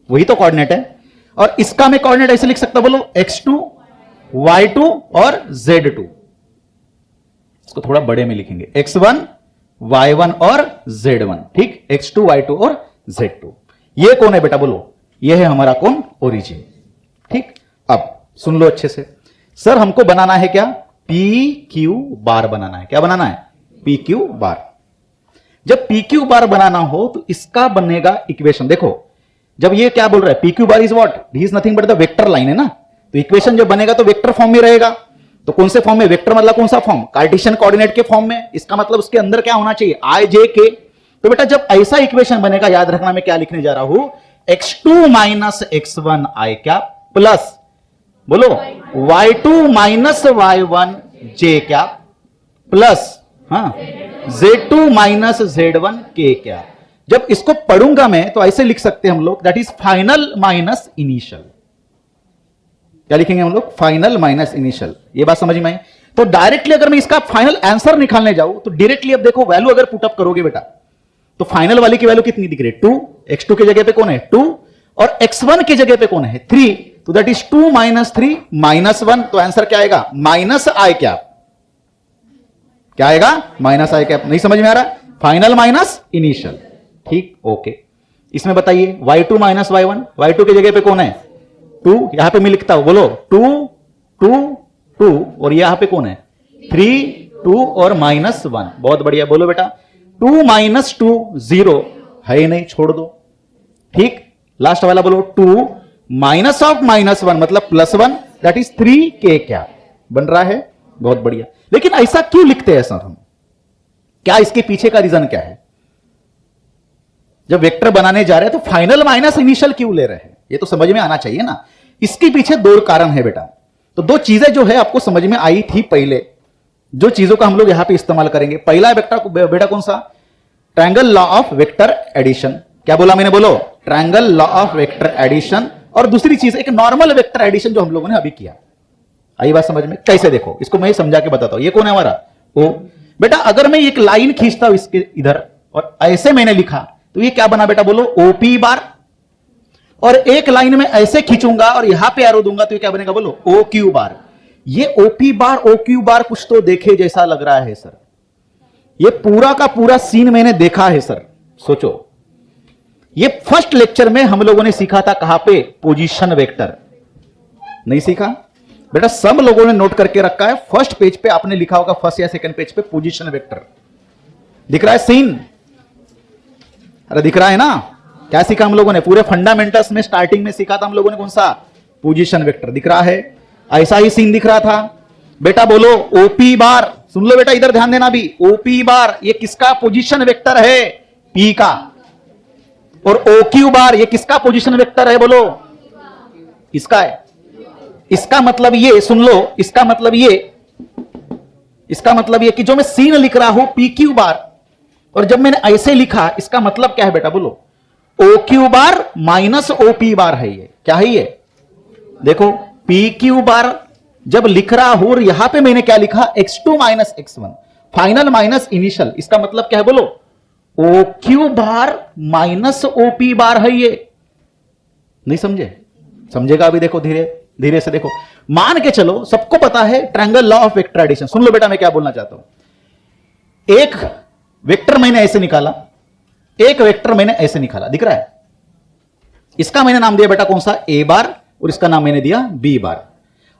वही तो कोऑर्डिनेट है। और इसका मैं कोऑर्डिनेट ऐसे लिख सकता, बोलो x2 y2 और z2। इसको थोड़ा बड़े में लिखेंगे, x1 y1 और z1, ठीक? x2 y2 और z2। ये कौन है बेटा, बोलो ये है हमारा कौन, ओरिजिन, ठीक? अब सुन लो अच्छे से, सर हमको बनाना है क्या, pq बार बनाना है। क्या बनाना है, pq बार। जब pq बार बनाना हो तो इसका बनेगा इक्वेशन। देखो जब ये क्या बोल रहा है, pq bar is what, he is nothing but the vector line, है ना? तो इक्वेशन जब बनेगा तो वेक्टर फॉर्म में रहेगा। तो कौन से फॉर्म में, वेक्टर मतलब कौन सा फॉर्म, कार्टेशियन कोऑर्डिनेट के फॉर्म में। इसका मतलब उसके अंदर क्या होना चाहिए, i j k। तो बेटा जब ऐसा इक्वेशन बनेगा, याद रखना मैं क्या लिखने जा रहा हूं, x2 -x1 i cap plus, बोलो y2 -y1 j cap plus हाँ Z2 माइनस Z1 के क्या। जब इसको पढ़ूंगा मैं तो ऐसे लिख सकते हैं हम लोग, that is final minus initial. क्या लिखेंगे हम लोग? Final minus initial. ये बात समझ में आई? तो डायरेक्टली अगर मैं इसका फाइनल आंसर निकालने जाऊं तो डायरेक्टली अब देखो वैल्यू अगर पुटअप करोगे बेटा तो फाइनल वाली की वैल्यू कितनी दिख रही है? 2। x2 की जगह पे कौन है? 2। और x1 की जगह पे कौन है? 3। तो दैट इज 2 माइनस 3 माइनस 1। तो आंसर क्या आएगा? माइनस आई कैप। क्या आएगा? माइनस आई कैप। नहीं समझ में आ रहा? Final minus initial. ठीक, ओके। इसमें बताइए y2 माइनस y1, y2 की जगह पे कौन है? 2। यहां पे मैं लिखता हूं, बोलो 2 2 2। और यहां पे कौन है? 3 2 और माइनस 1। बहुत बढ़िया, बोलो बेटा 2 माइनस 2 0 है ही नहीं, छोड़ दो। ठीक, लास्ट वाला बोलो 2 माइनस ऑफ माइनस 1 मतलब प्लस 1, दैट इज 3 के क्या बन रहा है। बहुत बढ़िया। लेकिन ऐसा क्यों लिखते हैं सर हम? क्या इसके पीछे का रीजन क्या है? जब वेक्टर बनाने जा रहे हैं तो फाइनल माइनस इनिशियल क्यों ले रहे हैं? ये तो समझ में आना चाहिए ना। इसके पीछे दो कारण है बेटा। तो दो चीजें जो है आपको समझ में आई थी पहले, जो चीजों का हम लोग यहां पे इस्तेमाल करेंगे। पहला वेक्टर बेटा कौन सा? Triangle law of vector addition. क्या बोला मैंने? बोलो triangle law of vector addition. और दूसरी चीज एक नॉर्मल वेक्टर एडिशन जो हम लोगों ने अभी किया। आई बात समझ में? कैसे? देखो इसको मैं समझा के बताता हूं। ये कौन है हमारा? ओ बेटा, अगर मैं एक लाइन खींचता हूं इसके इधर और ऐसे मैंने लिखा तो ये क्या बना बेटा? बोलो ओपी बार। और एक लाइन में ऐसे खींचूंगा और यहां पे एरो दूंगा तो ये क्या बनेगा? बोलो ओ क्यू बार। ये ओपी बार ओ क्यू बार कुछ तो देखे जैसा लग रहा है सर। ये पूरा का पूरा सीन मैंने देखा है सर। सोचो, ये फर्स्ट लेक्चर में हम लोगों ने सीखा था कहां पे? Position vector. नहीं सीखा बेटा? सब लोगों ने नोट करके रखा है। फर्स्ट पेज पे आपने लिखा होगा, फर्स्ट या सेकंड पेज पे पोजीशन वेक्टर दिख रहा है सीन। अरे दिख रहा है ना? क्या सीखा हम लोगों ने? पूरे फंडामेंटल्स में स्टार्टिंग में सीखा था हम लोगों ने कौन सा? Position vector. दिख रहा है? ऐसा ही सीन दिख रहा था बेटा। बोलो ओपी बार। सुन लो बेटा, इधर ध्यान देना भी। ओपी बार ये किसका पोजीशन वेक्टर है? पी का। और ओ क्यू बार ये किसका पोजीशन वेक्टर है? बोलो इसका है। इसका मतलब ये, सुन लो, इसका मतलब ये कि जो मैं सीन लिख रहा हूं पी क्यू बार, और जब मैंने ऐसे लिखा इसका मतलब क्या है बेटा? बोलो O Q bar minus O P bar है। ये क्या है? ये देखो पी क्यू बार जब लिख रहा हूं और यहां पे मैंने क्या लिखा? x2 minus x1 final minus initial. इसका मतलब क्या है? बोलो O Q bar minus O P bar है। ये नहीं समझे? समझेगा अभी, देखो धीरे धीरे से देखो। मान के चलो सबको पता है triangle law of vector addition. सुन लो बेटा मैं क्या बोलना चाहता हूं। एक वेक्टर मैंने ऐसे निकाला, एक वेक्टर मैंने ऐसे निकाला, दिख रहा है? इसका मैंने नाम दिया बेटा कौन सा? ए बार। और इसका नाम मैंने दिया बी बार।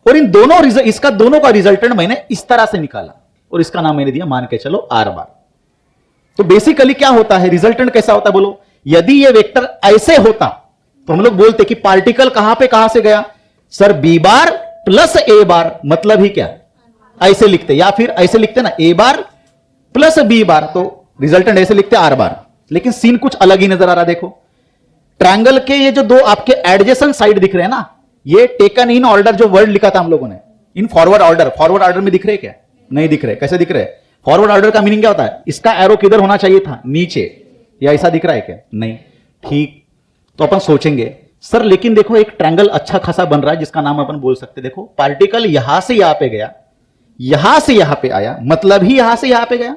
और इन दोनों इसका दोनों का रिजल्टेंट मैंने इस तरह से निकाला और इसका नाम मैंने दिया मान के चलो आर बार। तो बेसिकली क्या होता है? रिजल्टेंट कैसा होता है? बोलो यदि ये वेक्टर ऐसे होता तो हम लोग बोलते कि पार्टिकल कहां से गया? सर बी बार प्लस ए बार। मतलब ही क्या? ऐसे लिखते, या फिर ऐसे लिखते ना, ए बार प्लस बी बार, तो रिजल्टेंट ऐसे लिखते आर बार। लेकिन सीन कुछ अलग ही नजर आ रहा। देखो ट्रायंगल के ये जो दो आपके एडजेसेंट साइड दिख रहे हैं ना, ये टेकन इन ऑर्डर जो वर्ड लिखा था हम लोगों ने, in forward order. Forward order में दिख रहे क्या? नहीं दिख रहे। कैसे दिख रहे? फॉरवर्ड ऑर्डर का मीनिंग क्या होता है? इसका एरो किधर होना चाहिए था? नीचे। या ऐसा दिख रहा है क्या? नहीं। ठीक, तो अपन सोचेंगे सर लेकिन देखो एक ट्रायंगल अच्छा खासा बन रहा है जिसका नाम अपन बोल सकते। देखो पार्टिकल यहां से यहां पे गया, यहां से यहां पे आया, मतलब ही यहां से यहां पे गया।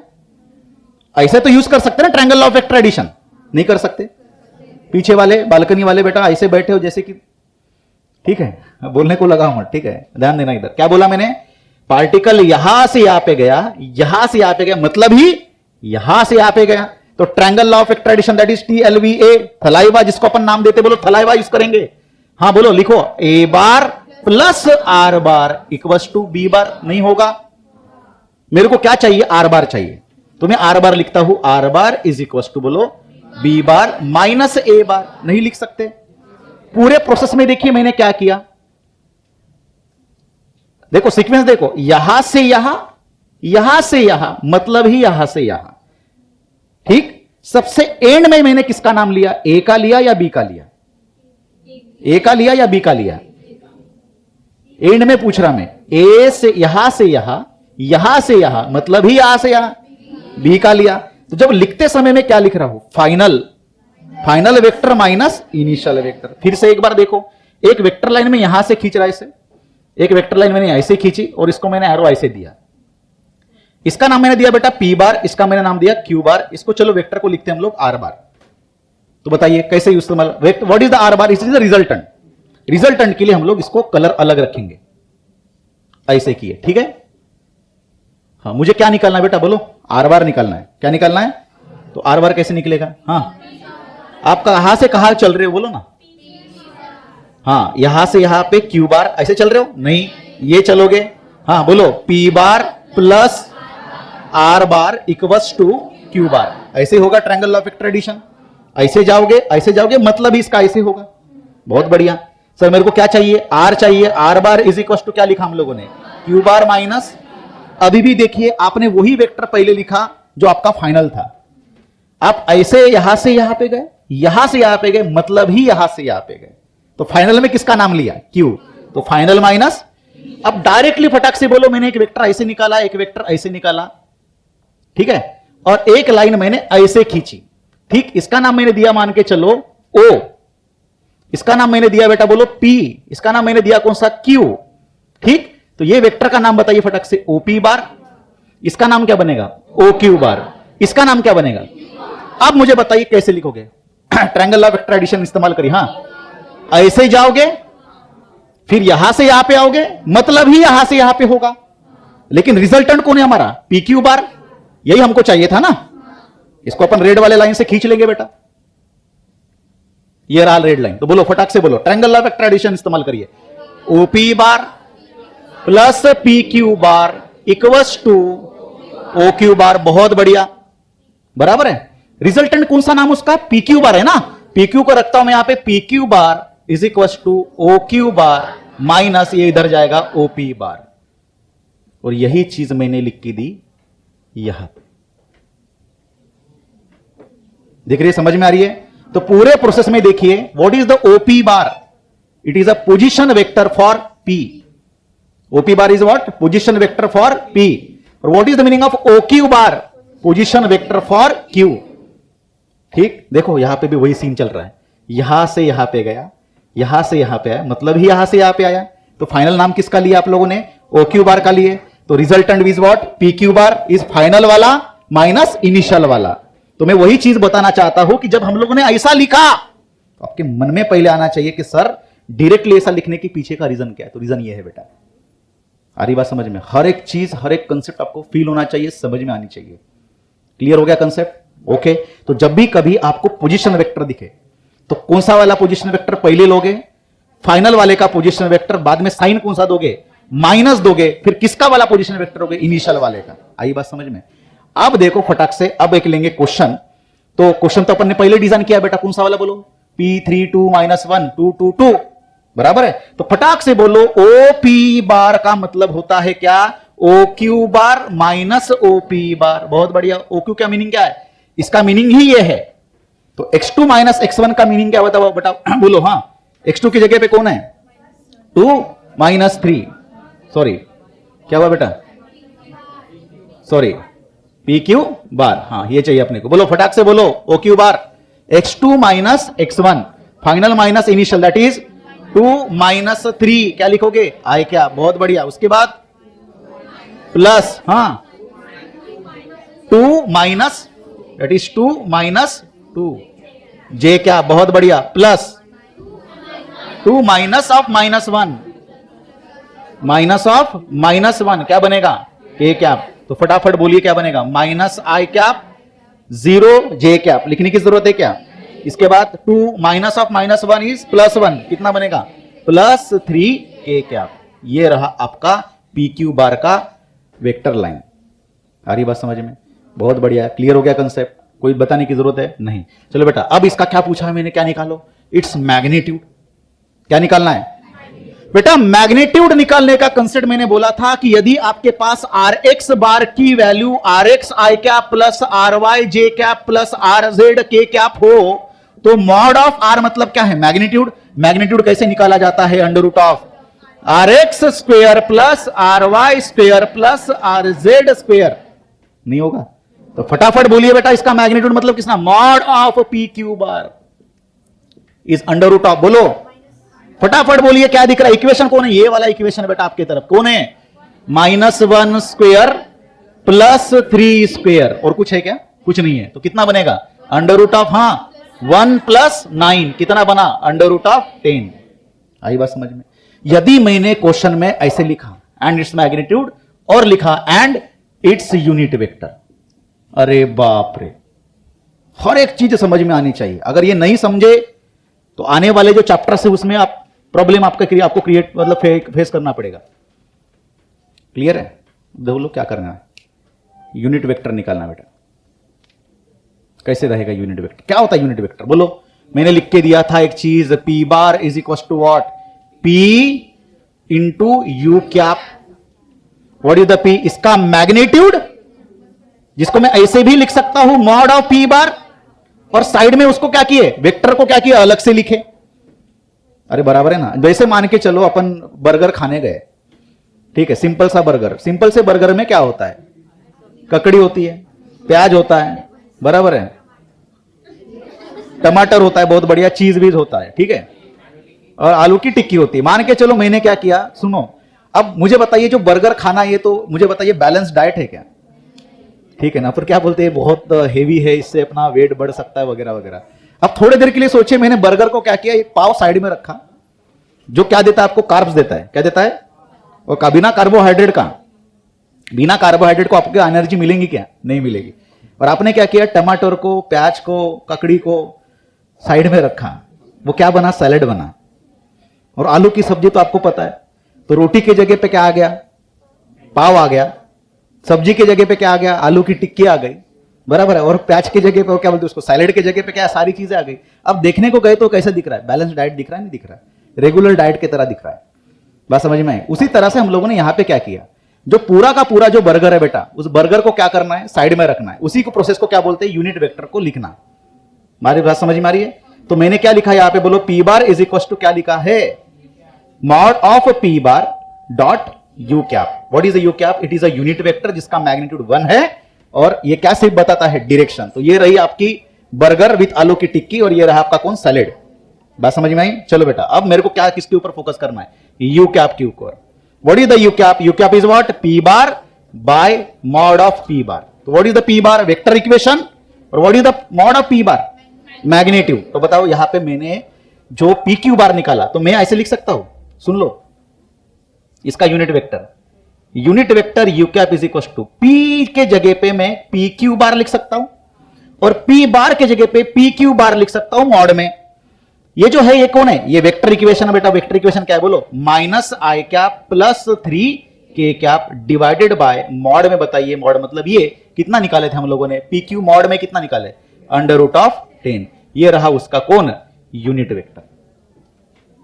ऐसे तो यूज कर सकते ना ट्रायंगल ऑफ वेक्टर एडिशन? नहीं कर सकते। पीछे वाले बालकनी वाले बेटा ऐसे बैठे हो जैसे कि, ठीक है बोलने को लगा हूं, ठीक है ध्यान देना। इधर क्या बोला मैंने? पार्टिकल यहां से यहां पे गया, यहां से यहां पे गया, मतलब ही यहां से यहां पे गया। तो triangle law of vector addition that is TLVA, थलाइवा जिसको अपन नाम देते, बोलो थलाइवा यूज करेंगे। हाँ बोलो, लिखो A bar plus R bar equals to B bar. नहीं होगा, मेरे को क्या चाहिए? आर बार चाहिए। तो मैं आर बार लिखता हूं, R bar is equals to बोलो B bar minus A bar. नहीं लिख सकते। पूरे प्रोसेस में देखिए मैंने क्या किया, देखो सीक्वेंस देखो, यहां से यहां, यहां से यहां, मतलब ही यहां से यहां। ठीक, सबसे एंड में मैंने किसका नाम लिया? ए का लिया या बी का लिया? ए का लिया या बी का लिया? एंड में पूछ रहा मैं। ए से यहां, यहां से यहां, मतलब ही यहां से यहां बी का लिया। तो जब लिखते समय में क्या लिख रहा हूं, final vector minus initial vector. फिर से एक बार देखो, एक वेक्टर लाइन में यहां से खींच रहा है इसे, एक वेक्टर लाइन मैंने ऐसे खींची और इसको मैंने एरो ऐसे दिया। इसका नाम मैंने दिया बेटा पी बार, इसका मैंने नाम दिया क्यू बार। इसको चलो वेक्टर को लिखते हैं हम लोग आर बार। तो बताइए कैसे use, what is the are bar, it is the resultant. Resultant के लिए हम लोग इसको कलर अलग रखेंगे, ऐसे किए, ठीक है। हाँ, मुझे क्या निकालना है बेटा, बोलो, आर बार निकालना है। क्या निकालना है, तो आर बार कैसे निकलेगा, हाँ आप कहां से कहां चल रहे हो, बोलो ना। हाँ, यहां से यहां पे क्यू बार ऐसे चल रहे हो, नहीं ये चलोगे। हाँ बोलो, P bar plus R bar equals to Q bar, ऐसे होगा ट्रायंगल ऑफ वेक्टर एडिशन। ऐसे जाओगे, मतलब ही इसका ऐसे होगा। बहुत बढ़िया सर, मेरे को क्या चाहिए, आर चाहिए। R bar is equal to क्या लिखा हम लोगों ने, क्यू बार माइनस, अभी भी देखिए आपने वही वेक्टर पहले लिखा जो आपका फाइनल था। आप ऐसे यहां से यहां पे गए, यहां से यहां पे गए, मतलब ही यहां से यहां पे गए। तो फाइनल में किसका नाम लिया, क्यू, तो फाइनल माइनस। अब डायरेक्टली फटाक से बोलो, मैंने एक वेक्टर ऐसे निकाला, एक वेक्टर ऐसे निकाला, ठीक है, और एक लाइन मैंने ऐसे खींची, ठीक। इसका नाम मैंने दिया, मान के चलो ओ, इसका नाम मैंने दिया बेटा बोलो पी, इसका नाम मैंने दिया कौन सा, क्यू, ठीक। तो ये वेक्टर का नाम बताइए फटाक से, ओपी बार। इसका नाम क्या बनेगा, ओ क्यू बार। इसका नाम क्या बनेगा। अब मुझे बताइए कैसे लिखोगे, ट्रायंगल ऑफ वेक्टर एडिशन इस्तेमाल करिए। हाँ, ऐसे जाओगे, फिर यहां से यहां पे आओगे, मतलब ही यहां से यहां पे होगा, लेकिन रिजल्टेंट कौन है हमारा, पी क्यू बार। यही हमको चाहिए था ना। इसको अपन रेड वाले लाइन से खींच लेंगे बेटा, ये रहा रेड लाइन। तो बोलो फटाक से बोलो, ट्रायंगल ऑफ वेक्टर एडिशन इस्तेमाल करिए, OP bar plus P Q bar equals to O Q bar. बहुत बढ़िया, बराबर है। रिजल्टेंट कौन सा नाम उसका, पी क्यू बार है ना। पी क्यू को रखता हूं मैं यहां पे, P Q bar is equal to O Q bar minus ये इधर जाएगा ओपी बार। और यही चीज मैंने लिख के दी यहां पे, देख रही है, समझ में आ रही है। तो पूरे प्रोसेस में देखिए, what is the OP bar, it is a position vector for P. OP bar is what, position vector for P. और what is the meaning of O Q bar, position vector for Q, ठीक। देखो यहां पे भी वही scene चल रहा है, यहां से यहां पे गया, यहां से यहां पे आया, मतलब ही यहां से यहां पे आया। तो फाइनल नाम किसका लिया आप लोगों ने, ओ क्यू बार का लिए। तो resultant is what, P Q bar is final वाला माइनस इनिशियल वाला। तो मैं वही चीज बताना चाहता हूं कि जब हम लोगों ने ऐसा लिखा, तो आपके मन में पहले आना चाहिए कि सर डायरेक्टली ऐसा लिखने के पीछे का रीजन क्या है। तो रीजन ये है बेटा, आ रही बात समझ में, हर एक चीज, हर एक कंसेप्ट आपको फील होना चाहिए, समझ में आनी चाहिए। क्लियर हो गया कंसेप्ट, ओके। तो जब भी कभी आपको पोजीशन वेक्टर दिखे, तो कौन सा वाला पोजीशन वेक्टर पहले लोगे, फाइनल वाले का पोजीशन वेक्टर, बाद में साइन कौन सा दोगे, माइनस दोगे, फिर किसका वाला पोजीशन वेक्टर दोगे, इनिशियल वाले का। आई बात समझ में। अब देखो फटाक से, अब एक लेंगे क्वेश्चन। तो क्वेश्चन तो अपन ने पहले डिजाइन किया बेटा, कौन सा वाला बोलो, P32 - 1 2 2 2, बराबर है। तो फटाक से बोलो, ओ पी बार का मतलब होता है क्या, O Q bar minus O P bar. बहुत बढ़िया। ओ क्यू का मीनिंग क्या है, इसका मीनिंग ही ये है। तो x2 - x1 का मीनिंग क्या होता है बेटा, बोलो। हाँ, x2 की जगह पे कौन है, 2 - 3, सॉरी क्या हुआ बेटा, सॉरी पी क्यू बार। हाँ, ये चाहिए अपने को, बोलो फटाक से बोलो, O Q bar x2 - x1 final minus initial, that is 2 - 3, क्या लिखोगे, आए क्या। बहुत बढ़िया। उसके बाद प्लस, हाँ 2 माइनस, दैट इज 2 - 2, जे क्या, बहुत बढ़िया, plus 2 minus of -1, minus of -1 क्या बनेगा, के कैप। तो फटाफट बोलिए क्या बनेगा, माइनस आई कैप 0 जे कैप, लिखने की जरूरत है क्या। इसके बाद 2 माइनस ऑफ -1 इज +1, कितना बनेगा, +3 के कैप। ये रहा आपका पी क्यू बार का वेक्टर लाइन। आ रही बात समझ में, बहुत बढ़िया है। क्लियर हो गया कंसेप्ट, कोई बताने की जरूरत है नहीं। चलो बेटा, अब इसका क्या पूछा है मैंने, क्या निकालो, इट्स मैग्नीट्यूड। क्या निकालना है बेटा, मैग्नीट्यूड निकालने का कंसेप्ट मैंने बोला था कि यदि आपके पास आर एक्स बार की value R x i cap plus are y j cap plus are z k cap हो, तो मॉड ऑफ आर मतलब क्या है, मैग्नीट्यूड। मैग्नीट्यूड कैसे निकाला जाता है, under root of are x square plus are y square plus are z square, नहीं होगा। तो फटाफट बोलिए बेटा, इसका मैग्नीट्यूड मतलब कितना, mod of P Q bar is under root of, बोलो फटाफट बोलिए क्या दिख रहा है, इक्वेशन कौन है, ये वाला इक्वेशन है बेटा आपके तरफ, कौन है, -1 स्क्वेयर प्लस 3 स्क्वेयर, और कुछ है क्या, कुछ नहीं है, तो कितना बनेगा, अंडर रूट ऑफ, हाँ 1 प्लस 9 कितना बना, अंडर रूट ऑफ 10। आई बात समझ में। यदि मैंने क्वेश्चन में ऐसे लिखा एंड इट्स मैग्नीट्यूड, और लिखा एंड इट्स यूनिट वेक्टर, अरे बाप रे, हर एक चीज समझ में आनी चाहिए। अगर ये नहीं समझे तो आने वाले जो चैप्टर है उसमें आप प्रॉब्लम आपको क्रिएट मतलब फेस करना पड़ेगा। क्लियर है, देखो लो क्या करना है, यूनिट वेक्टर निकालना बेटा। कैसे रहेगा यूनिट वेक्टर, क्या होता है यूनिट वेक्टर, बोलो। मैंने लिख के दिया था एक चीज, P bar is equal to what, P into u cap. What is the P, इसका मैग्नीट्यूड, जिसको मैं ऐसे भी लिख सकता हूं मॉड ऑफ पी बार, और साइड में उसको क्या किए, वेक्टर को क्या किया, अलग से लिखे। अरे बराबर है ना। जैसे मान के चलो अपन बर्गर खाने गए, ठीक है, सिंपल सा बर्गर, सिंपल से बर्गर में क्या होता है, ककड़ी होती है, प्याज होता है, बराबर है, टमाटर होता है, बहुत बढ़िया, चीज बीज होता है, ठीक है, और आलू की टिक्की होती है। मान के चलो मैंने क्या किया, सुनो, अब मुझे बताइए जो बर्गर खाना, ये तो मुझे बताइए बैलेंस डाइट है क्या, ठीक है ना, फिर क्या बोलते हैं बहुत हेवी है, इससे अपना वेट बढ़ सकता है वगैरह वगैरह। अब थोड़ी देर के लिए सोचिए, मैंने बर्गर को क्या किया, एक पाव साइड में रखा, जो क्या देता है आपको, कार्ब्स देता है, क्या देता है, और बिना कार्बोहाइड्रेट का, बिना कार्बोहाइड्रेट को आपको एनर्जी मिलेगी क्या, नहीं मिलेगी। और आपने क्या किया, टमाटर को, प्याज को, ककड़ी को साइड में रखा, वो क्या बना, सैलेड बना। और आलू की सब्जी तो आपको पता है, तो रोटी की जगह पे क्या आ गया, पाव आ गया, सब्जी की जगह पे क्या आ गया, आलू की टिक्की आ गई, बराबर है, और प्याज की जगह पे क्या बोलते हैं उसको, सैलेड की जगह पे क्या, सारी चीजें आ गई। अब देखने को गए तो कैसा दिख रहा है, बैलेंस डाइट दिख रहा है, नहीं दिख रहा है, रेगुलर डाइट की तरह दिख रहा है, बात समझ में आई। उसी तरह से हम लोगों ने यहां पे क्या किया, जो पूरा का पूरा जो बर्गर है बेटा, उस बर्गर को क्या करना है, साइड में रखना है, उसी को प्रोसेस को क्या बोलते हैं, यूनिट वेक्टर को लिखना। हमारी बात समझ में आ रही है। तो मैंने क्या लिखा यहां पे, बोलो, P bar is equal to क्या लिखा है, mod of P bar dot u cap. What is u cap, it is a unit vector जिसका मैग्नीट्यूड 1 है, और ये क्या सिर्फ बताता है, डायरेक्शन। तो ये रही आपकी बर्गर विथ आलू की टिक्की, और ये रहा आपका कौन, सैलेड। बात समझ में आई। चलो बेटा, अब मेरे को क्या, किसके ऊपर फोकस करना है, यू कैप के ऊपर। What is the U cap, U cap is what, P bar by mod of P bar. तो what is the P bar, vector equation, और what is the mod of P bar, magnitude. तो बताओ यहां पे मैंने जो P Q बार निकाला, तो मैं ऐसे लिख सकता हूं, सुन लो, इसका unit vector u cap is equal to, P के जगह पे मैं पी क्यू बार लिख सकता हूं, और पी बार के जगह पे पी क्यू बार लिख सकता हूं मॉड में। ये जो है ये कौन है, ये वेक्टर इक्वेशन है बेटा। वेक्टर इक्वेशन क्या है, बोलो, -i cap plus 3k cap divided bye mod में, बताइए मॉड मतलब ये कितना निकाले थे हम लोगों ने, पी क्यू मॉड में कितना निकाले, √10। ये रहा उसका कौन, यूनिट वेक्टर।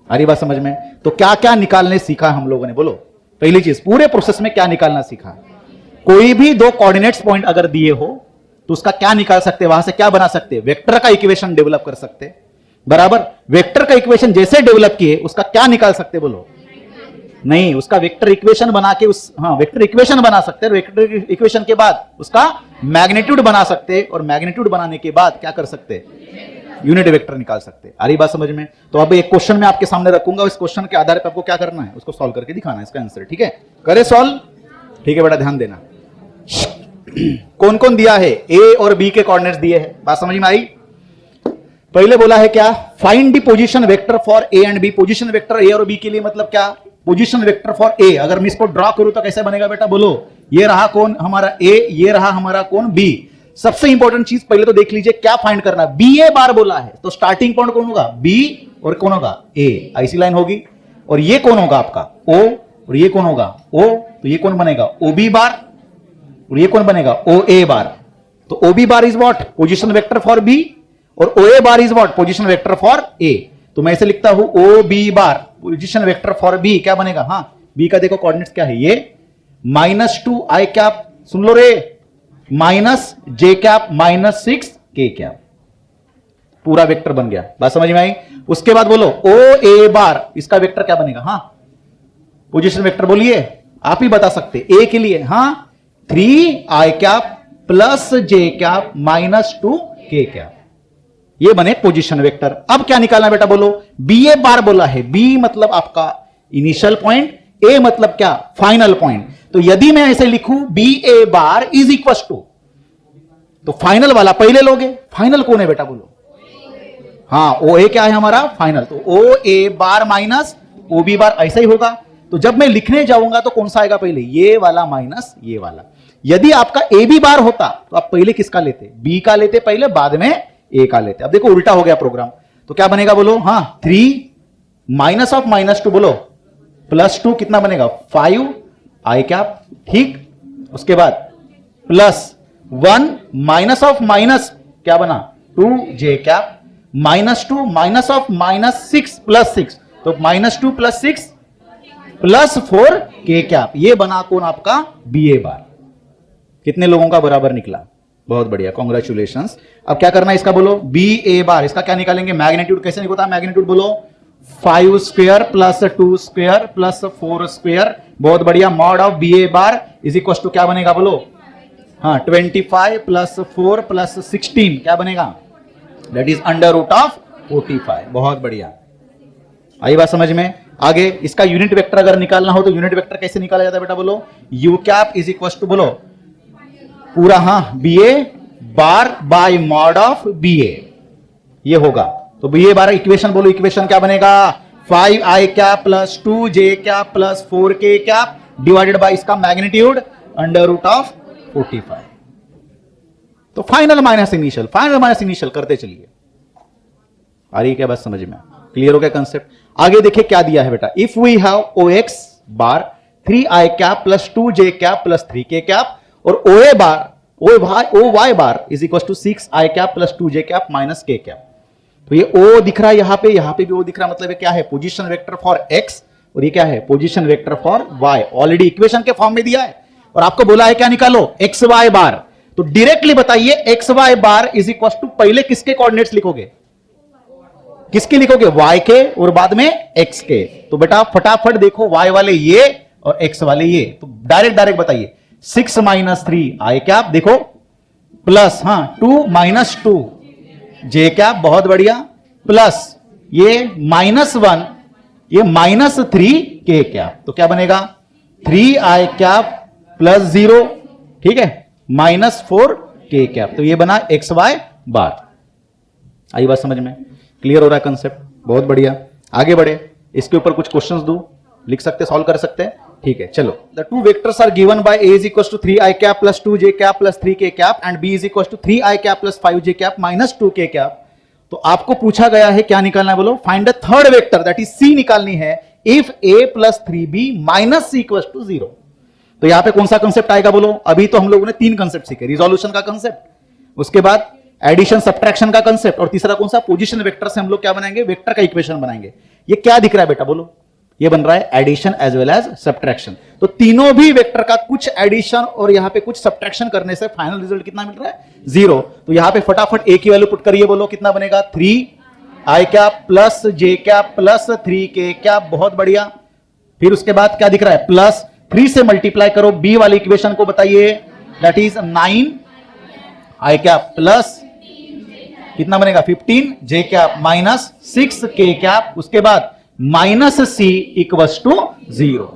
आ रही बात समझ में। तो क्या क्या निकालने सीखा हम लोगों ने, बोलो। पहली चीज, पूरे प्रोसेस में क्या निकालना सीखा, कोई भी दो कोऑर्डिनेट्स पॉइंट अगर दिए हो तो उसका क्या निकाल सकते, वहां से क्या बना सकते, वेक्टर का इक्वेशन डेवलप कर सकते, बराबर। वेक्टर का इक्वेशन जैसे डेवलप किए उसका क्या निकाल सकते, बोलो, नहीं, उसका वेक्टर इक्वेशन बना के वेक्टर इक्वेशन बना सकते, वेक्टर इक्वेशन के बाद उसका मैग्नीट्यूड बना सकते, और मैग्नीट्यूड बनाने के बाद क्या कर सकते, यूनिट वेक्टर निकाल सकते। आ रही बात समझ में। तो अब एक क्वेश्चन मैं आपके सामने रखूंगा, इस क्वेश्चन के आधार पर आपको क्या करना है, उसको सॉल्व करके दिखाना है इसका आंसर, ठीक है। करे सॉल्व, ठीक है बेटा, ध्यान देना। कौन कौन दिया है, ए और बी के कोऑर्डिनेट्स दिए हैं, बात समझ में आई। पहले बोला है क्या, find the position vector for A and B. Position vector A और बी के लिए मतलब क्या, पोजीशन वेक्टर फॉर ए। अगर मैं इसको ड्रॉ करूं तो कैसे बनेगा बेटा, बोलो। ये रहा कौन हमारा ए, ये रहा हमारा कौन बी। सबसे इंपॉर्टेंट चीज पहले तो देख लीजिए क्या फाइंड करना है, बी ए बार बोला है, तो स्टार्टिंग पॉइंट कौन होगा, बी, और कौन होगा, ए। ऐसी लाइन होगी, और ये कौन होगा आपका, ओ, और ये कौन होगा, ओ। तो ये कौन बनेगा, ओ बी बार, और ये कौन बनेगा, ओ ए बार। तो O B bar is what, position vector for B, और O A bar is what, position vector for A. तो मैं ऐसे लिखता हूं, O B bar position vector for B, क्या बनेगा, हाँ, बी का देखो कोऑर्डिनेट्स क्या है, ये -2i कैप, सुन लो रे, -j कैप -6k कैप, पूरा वेक्टर बन गया। बात समझ में आई। उसके बाद बोलो, ओ ए बार, इसका वेक्टर क्या बनेगा, हाँ, पोजीशन वेक्टर बोलिए, आप ही बता सकते ए के लिए। हाँ, 3i कैप प्लस जे कैप माइनस 2k कैप, ये बने पोजीशन वेक्टर। अब क्या निकालना बेटा बोलो, बी ए बार बोला है, बी मतलब आपका इनिशियल पॉइंट, ए मतलब क्या, फाइनल पॉइंट। तो यदि मैं ऐसे लिखूं B A bar is equal to, तो फाइनल वाला पहले लोगे, फाइनल कौन है बेटा बोलो, हाँ ओ ए क्या है हमारा फाइनल, तो ओ A bar minus O B bar, ऐसा ही होगा। तो जब मैं लिखने जाऊंगा तो कौन सा आएगा पहले, ये वाला माइनस ये वाला। यदि आपका ए बी बार होता तो आप पहले किसका लेते, बी का लेते पहले, बाद में ए का लेते। अब देखो उल्टा हो गया प्रोग्राम, तो क्या बनेगा बोलो, हाँ 3 माइनस ऑफ माइनस 2 बोलो प्लस 2 कितना बनेगा 5 आई कैप, ठीक। उसके बाद प्लस 1 माइनस ऑफ माइनस क्या बना 2 जे cap, minus 2 minus of minus 6 plus 6, तो माइनस 2 प्लस 6 प्लस 4 के कैप, ये बना कौन आपका बी ए बार। कितने लोगों का बराबर निकला, बहुत बढ़िया, कॉन्ग्रेचुलेशंस। अब क्या करना है इसका बोलो, बी ए बार, इसका क्या निकालेंगे, मैग्नीट्यूड कैसे निकलता है, मैग्नीट्यूड बोलो 5 square plus 2 square plus 4 square, बहुत बढ़िया। Mod of B A bar is equal to क्या बनेगा बोलो, हाँ 25 प्लस 4 प्लस 16 क्या बनेगा, that is under root of 45, बहुत बढ़िया। आई बात समझ में। आगे इसका यूनिट वेक्टर अगर निकालना हो तो यूनिट वेक्टर कैसे निकाला जाता है बेटा बोलो, U cap is equal to बोलो पूरा, हाँ B A bar by mod of B A, ये होगा। तो बी ए बार इक्वेशन बोलो, इक्वेशन क्या बनेगा 5i cap plus 2 J cap plus 4k cap divided by इसका मैग्नीट्यूड अंडर रूट ऑफ 45। तो final minus initial, final minus initial करते चलिए। आ रही क्या बात समझ में, क्लियर हो गया कंसेप्ट। आगे देखिए क्या दिया है बेटा, if we have O X bar 3i cap plus 2j cap plus 3k cap और O A bar O Y bar is equal to 6i cap plus 2j cap minus k cap. तो ये ओ दिख रहा है यहां पे भी ओ दिख रहा है, मतलब ये क्या है पोजीशन वेक्टर फॉर x, और ये क्या है position vector for y। Already equation के फॉर्म में दिया है और आपको बोला है क्या निकालो एक्स वाई बार, तो डायरेक्टली बताइए X Y bar is equal to पहले किसके कोऑर्डिनेट्स लिखोगे, किसके लिखोगे y के और बाद में x के। तो बेटा फटाफट देखो y वाले ये और x वाले ये, तो डायरेक्ट बताइए 6 माइनस 3 आई कैप देखो प्लस, हाँ 2 माइनस 2 जे कैप, बहुत बढ़िया, प्लस ये -1 ये -3 के कैप, तो क्या बनेगा 3i कैप प्लस 0, ठीक है, -4 के कैप। तो ये बना एक्स वाई बार। आई बात समझ में, क्लियर हो रहा है कंसेप्ट, बहुत बढ़िया। आगे बढ़े, इसके ऊपर कुछ क्वेश्चंस दो, लिख सकते, सॉल्व कर सकते हैं, ठीक है। चलो, the two vectors are given by a is equal to 3i cap plus 2j cap plus 3k cap and b is equal to 3i cap plus 5j cap minus 2k cap. तो आपको पूछा गया है क्या निकालना है बोलो, find the third vector that is c निकालनी है if a plus 3b minus c equal to 0। तो यहां पे कौन सा कंसेप्ट आएगा बोलो, अभी तो हम लोगों ने 3 कंसेप्ट सीखे, रिजोल्यूशन का कंसेप्ट, उसके बाद एडिशन सब्ट्रैक्शन का कंसेप्ट, और तीसरा कौन सा पोजीशन वेक्टर से हम लोग क्या बनाएंगे, वेक्टर का इक्वेशन बनाएंगे। ये क्या दिख रहा है बेटा बोलो, ये बन रहा है addition as well as subtraction. तो तीनों भी वेक्टर का कुछ एडिशन और यहां पे कुछ सब्ट्रैक्शन करने से फाइनल रिजल्ट कितना मिल रहा है 0। तो यहां पे फटाफट a की वैल्यू पुट करिए, बोलो कितना बनेगा 3i cap plus j cap plus 3k cap, बहुत बढ़िया। फिर उसके बाद क्या दिख रहा है, प्लस 3 से मल्टीप्लाई करो b वाली इक्वेशन को बताइए, that is 9i cap plus कितना बनेगा 15 j cap minus 6k cap, उसके बाद माइनस c इक्वल्स टू 0।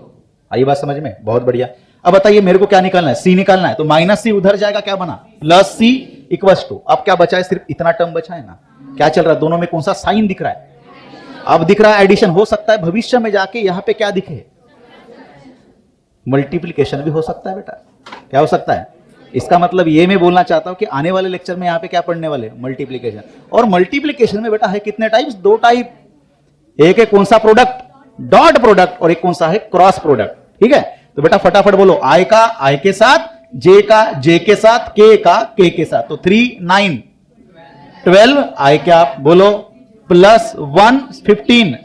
आई बात समझ में, बहुत बढ़िया। अब बताइए मेरे को क्या निकालना है, c निकालना है, तो माइनस c उधर जाएगा, क्या बना प्लस c इक्वल्स टू, अब क्या बचा है, सिर्फ इतना टर्म बचा है ना। क्या चल रहा है, दोनों में कौन सा साइन दिख रहा है, अब दिख रहा है एडिशन, हो सकता है भविष्य में जाके यहां पे क्या दिखे, मल्टीप्लीकेशन भी हो सकता है बेटा। क्या हो सकता है, इसका मतलब ये मैं बोलना चाहता हूं कि आने वाले लेक्चर में यहां पे क्या पढ़ने वाले, मल्टीप्लीकेशन। और मल्टीप्लीकेशन में बेटा है कितने टाइप्स, 2 टाइप, एक है कौन सा प्रोडक्ट, डॉट प्रोडक्ट, और एक कौन सा है क्रॉस प्रोडक्ट, ठीक है। तो बेटा फटाफट बोलो, i का i के साथ, j का j के साथ, k का k के साथ, तो 3 9 12 i कैप बोलो प्लस 1 15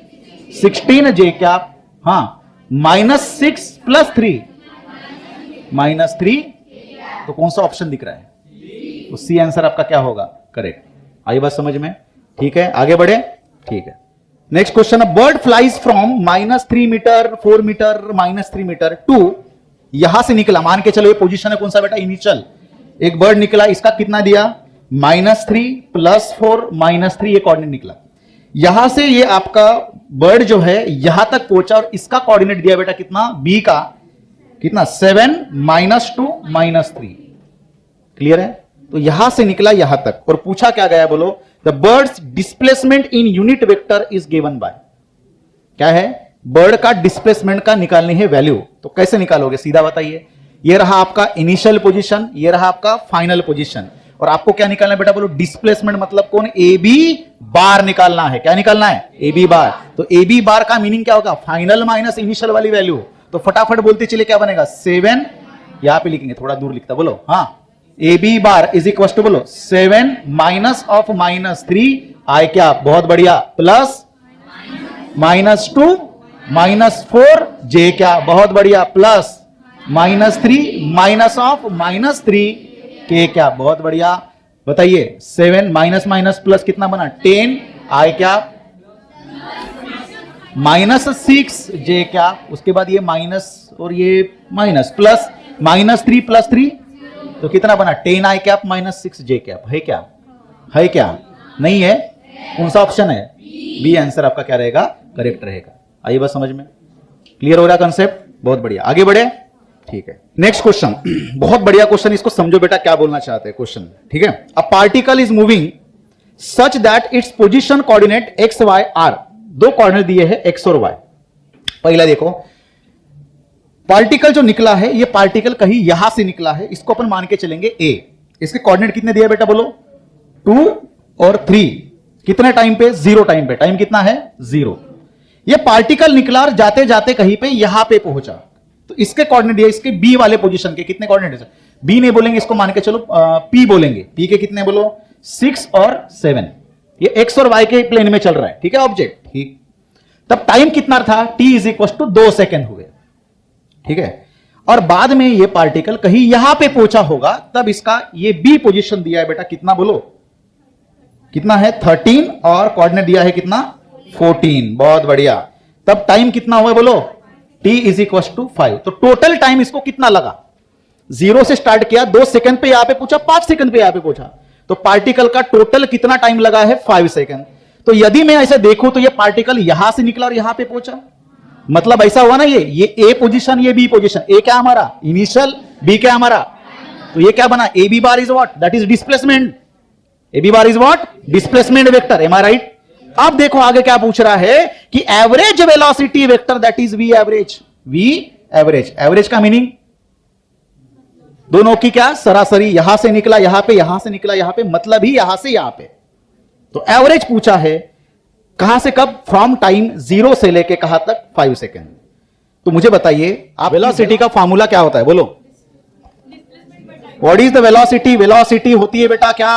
16 j कैप, हाँ -6 प्लस 3 -3, तो कौन सा ऑप्शन दिख रहा है, तो सी आंसर आपका क्या होगा, करेक्ट। आई बात समझ में, ठीक है। आगे बढ़े, ठीक है। Next question, bird flies from -3 metre, 4 metre, -3 metre to, यहां से निकला, मान के चलो ये पोजीशन है कौन सा बेटा, इनिशियल, एक बर्ड निकला, इसका कितना दिया, -3 +4 -3, ये कोऑर्डिनेट निकला। यहां से ये आपका बर्ड जो है यहां तक पहुंचा और इसका कोऑर्डिनेट दिया बेटा कितना, बी का कितना, 7 -2 -3, क्लियर है। तो यहां से निकला यहां तक और पूछा क्या गया, बोलो the birds displacement in unit vector is given by, क्या है, बर्ड का डिस्प्लेसमेंट का निकालनी है वैल्यू। तो कैसे निकालोगे, सीधा बताइए, ये रहा आपका इनिशियल पोजीशन, ये रहा आपका फाइनल पोजीशन, और आपको क्या निकालना है बेटा, बोलो डिस्प्लेसमेंट मतलब कौन, ए बी बार निकालना है। क्या निकालना है, ए बी बार। तो ए बी बार का मीनिंग क्या होगा, फाइनल माइनस इनिशियल वाली वैल्यू। तो फटाफट बोलते चले क्या बनेगा, 7, यहां पे लिखेंगे, थोड़ा दूर लिखता, बोलो हाँ, A B bar is equal to, बोलो 7 माइनस ऑफ -3, आई क्या, बहुत बढ़िया, प्लस -2 -4, जे क्या, बहुत बढ़िया, प्लस -3 माइनस ऑफ -3, के क्या, बहुत बढ़िया। बताइए 7 माइनस माइनस प्लस कितना बना, 10, आई क्या, -6, जे क्या, उसके बाद ये माइनस और ये माइनस, प्लस -3 + 3, तो कितना बना, 10 आई कैप -6 जे कैप, है क्या, है क्या, नहीं है, कौन सा ऑप्शन है, बी आंसर आपका क्या रहेगा, करेक्ट रहेगा। आइए बस समझ में, क्लियर हो रहा कंसेप्ट, बहुत बढ़िया, आगे बढ़े, ठीक है। नेक्स्ट क्वेश्चन, बहुत बढ़िया क्वेश्चन, इसको समझो बेटा क्या बोलना चाहते हैं क्वेश्चन, ठीक है। A particle is moving such that its position coordinate x y are, दो कोऑर्डिनेट दिए हैं एक्स और वाई। पहला देखो, पार्टिकल जो निकला है, ये पार्टिकल कहीं यहां से निकला है, इसको अपन मान के चलेंगे ए। इसके कोऑर्डिनेट कितने दिए बेटा, बोलो 2 और 3, कितने टाइम पे, 0 टाइम पे, टाइम कितना है, 0। ये पार्टिकल निकला और जाते जाते कहीं पे यहां पे पहुंचा, तो इसके कोऑर्डिनेट दिए, इसके बी वाले पोजीशन के कितने कोऑर्डिनेट है, बी नहीं बोलेंगे, इसको मान के चलो पी बोलेंगे, पी के कितने, बोलो 6 और 7, ये एक्स और वाई के प्लेन में चल रहा है, ठीक है, ऑब्जेक्ट, ठीक। तब टाइम कितना था, t is equal to 2 second हुए, ठीक है। और बाद में ये पार्टिकल कहीं यहां पे पहुंचा होगा, तब इसका ये बी पोजीशन दिया है बेटा कितना, बोलो कितना है, 13, और कोऑर्डिनेट दिया है कितना, 14, बहुत बढ़िया। तब टाइम कितना हुआ, बोलो t इज इक्वल टू 5। तो टोटल टाइम इसको कितना लगा, 0 से स्टार्ट किया, 2 सेकंड पे यहां पे पहुंचा, 5 सेकंड पे यहां पे पहुंचा, तो पार्टिकल का टोटल कितना टाइम लगा है, 5 सेकंड। तो यदि मैं ऐसे देखूं तो ये पार्टिकल यहां से निकला और यहां पे पहुंचा, मतलब ऐसा हुआ ना, ये ए पोजीशन, ये बी पोजीशन, ए क्या हमारा इनिशियल, बी क्या हमारा, तो ये क्या बना, A B bar is what, that is displacement, A B bar is what, displacement vector, am I right. अब देखो आगे क्या पूछ रहा है कि average velocity vector that is v average, v average, average का मीनिंग दोनों की क्या, सरासरी, यहां से निकला यहां पे, यहां से निकला यहां पे, मतलब ही यहां से यहां पे। तो एवरेज पूछा है कहां से कब, फ्रॉम टाइम 0 से लेके कहां तक, 5 सेकेंड। तो मुझे बताइए आप, वेलोसिटी का फॉर्मूला क्या होता है, बोलो what is the velocity, velocity होती है बेटा क्या,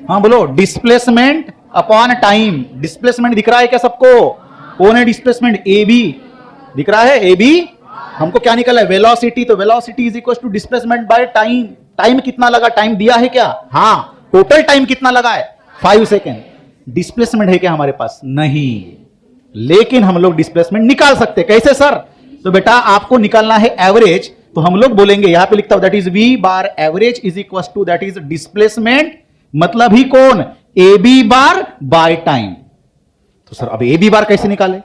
हाँ बोलो डिस्प्लेसमेंट अपॉन टाइम। डिस्प्लेसमेंट दिख रहा है क्या सबको, कौन है डिस्प्लेसमेंट, ए बी दिख रहा है, ए बी। हमको क्या निकला है, वेलोसिटी, तो velocity is equal to displacement by time. Time कितना लगा, टाइम दिया है क्या, हाँ, टोटल टाइम कितना लगा है, 5 सेकेंड। डिस्प्लेसमेंट है क्या हमारे पास, नहीं, लेकिन हम लोग डिस्प्लेसमेंट निकाल सकते, कैसे सर, तो बेटा आपको निकालना है एवरेज, तो हम लोग बोलेंगे, यहां पे लिखता हूं that is v bar average is equal to that is displacement, मतलब ही कौन, A B bar by time. तो सर अब ए बी बार कैसे निकाले,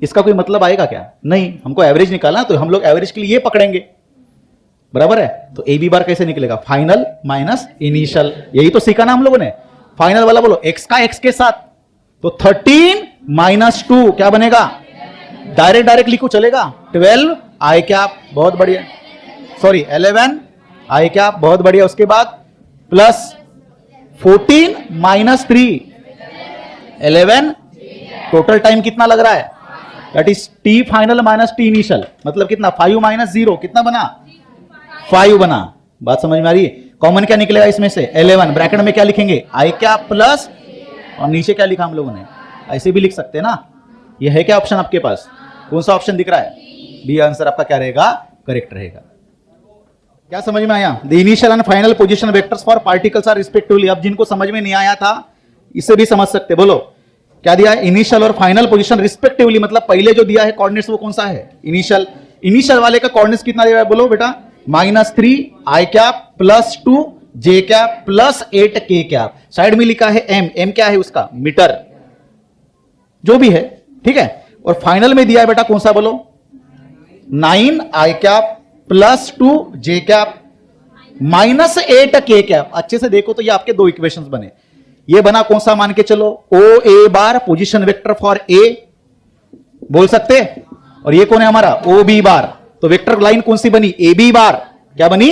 इसका कोई मतलब आएगा क्या, नहीं, हमको एवरेज निकालना, तो हम लोग एवरेज के लिए ये पकड़ेंगे, बराबर है। तो ए बी बार कैसे निकलेगा, फाइनल माइनस इनिशियल, यही तो सीखा ना हम लोगों ने। फाइनल वाला बोलो एक्स का एक्स के साथ, तो 13 - 2 क्या बनेगा, डायरेक्ट लिखो चलेगा, 12 आई कैप, बहुत बढ़िया, सॉरी 11 आई कैप, बहुत बढ़िया। उसके बाद प्लस 14 - 3 11, टोटल टाइम कितना लग रहा है, that is T final minus T initial, मतलब कितना, 5 - 0 कितना बना, 5 बना। बात समझ में आ रही है, कॉमन क्या निकलेगा इसमें से, 11, ब्रैकेट में क्या लिखेंगे, आई क्या प्लस, और नीचे क्या लिखा हम लोगों ने, ऐसे भी लिख सकते हैं ना। ये है क्या ऑप्शन आपके पास, कौन सा ऑप्शन दिख रहा है, बी आंसर आपका क्या रहेगा, करेक्ट रहेगा। क्या समझ में आया, the initial and final position vectors for particles are respectively. अब जिनको समझ में नहीं आया था इसे भी समझ सकते, बोलो क्या दिया है, इनिशियल और फाइनल पोजीशन रिस्पेक्टिवली, मतलब पहले जो दिया है कोऑर्डिनेट्स वो कौन सा है, इनिशियल वाले का कोऑर्डिनेट्स कितना दिया है बोलो बेटा, -3 i cap +2 j cap +8 k cap, side में लिखा है m क्या है उसका, मीटर, जो भी है, ठीक है। और फाइनल में दिया है बेटा कौन सा बोलो, 9 i cap +2 j cap -8 k cap. अच्छे से देखो तो ये आपके दो इक्वेशंस बने, ये बना कौन सा मान के चलो, ओ A bar position vector for ए बोल सकते, और ये कौन है हमारा ओ बी बार, तो वेक्टर लाइन कौन सी बनी, ए बी बार, क्या बनी,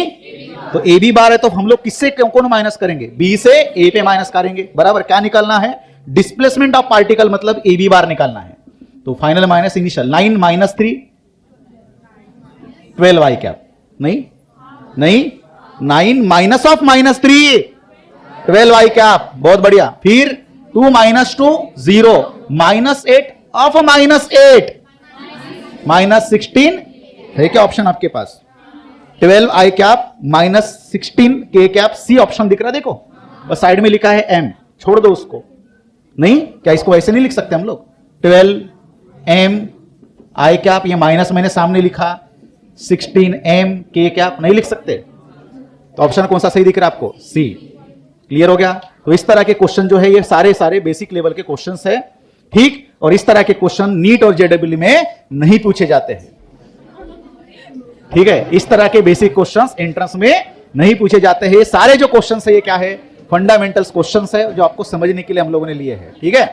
तो ए बी बार है तो हम लोग किससे कौन माइनस करेंगे, बी से ए पे माइनस करेंगे, बराबर। क्या निकालना है, डिस्प्लेसमेंट ऑफ पार्टिकल, मतलब ए बी बार निकालना है, तो final minus initial, 9 - 3 12 i cap, नहीं 9 -3 12 i कैप, बहुत बढ़िया। फिर 2 - 2 0 -8 ऑफ -8 -16 है क्या ऑप्शन आपके पास, 12 i cap -16 k cap, C option दिख रहा है देखो, बस साइड में लिखा है m, छोड़ दो उसको, नहीं क्या इसको ऐसे नहीं लिख सकते हम लोग, 12 m i कैप, ये माइनस मैंने सामने लिखा, 16 m k कैप, नहीं लिख सकते, तो ऑप्शन कौन सा सही दिख रहा है आपको, सी। क्लियर हो गया। तो इस तरह के क्वेश्चन जो है ये सारे बेसिक लेवल के क्वेश्चंस है, ठीक, और इस तरह के क्वेश्चन नीट और जेडब्ल्यू में नहीं पूछे जाते हैं, ठीक है, इस तरह के बेसिक क्वेश्चंस एंट्रेंस में नहीं पूछे जाते हैं। सारे जो क्वेश्चंस है ये क्या है, फंडामेंटल्स क्वेश्चंस है जो आपको समझने के लिए हम लोगों ने लिए हैं, ठीक है।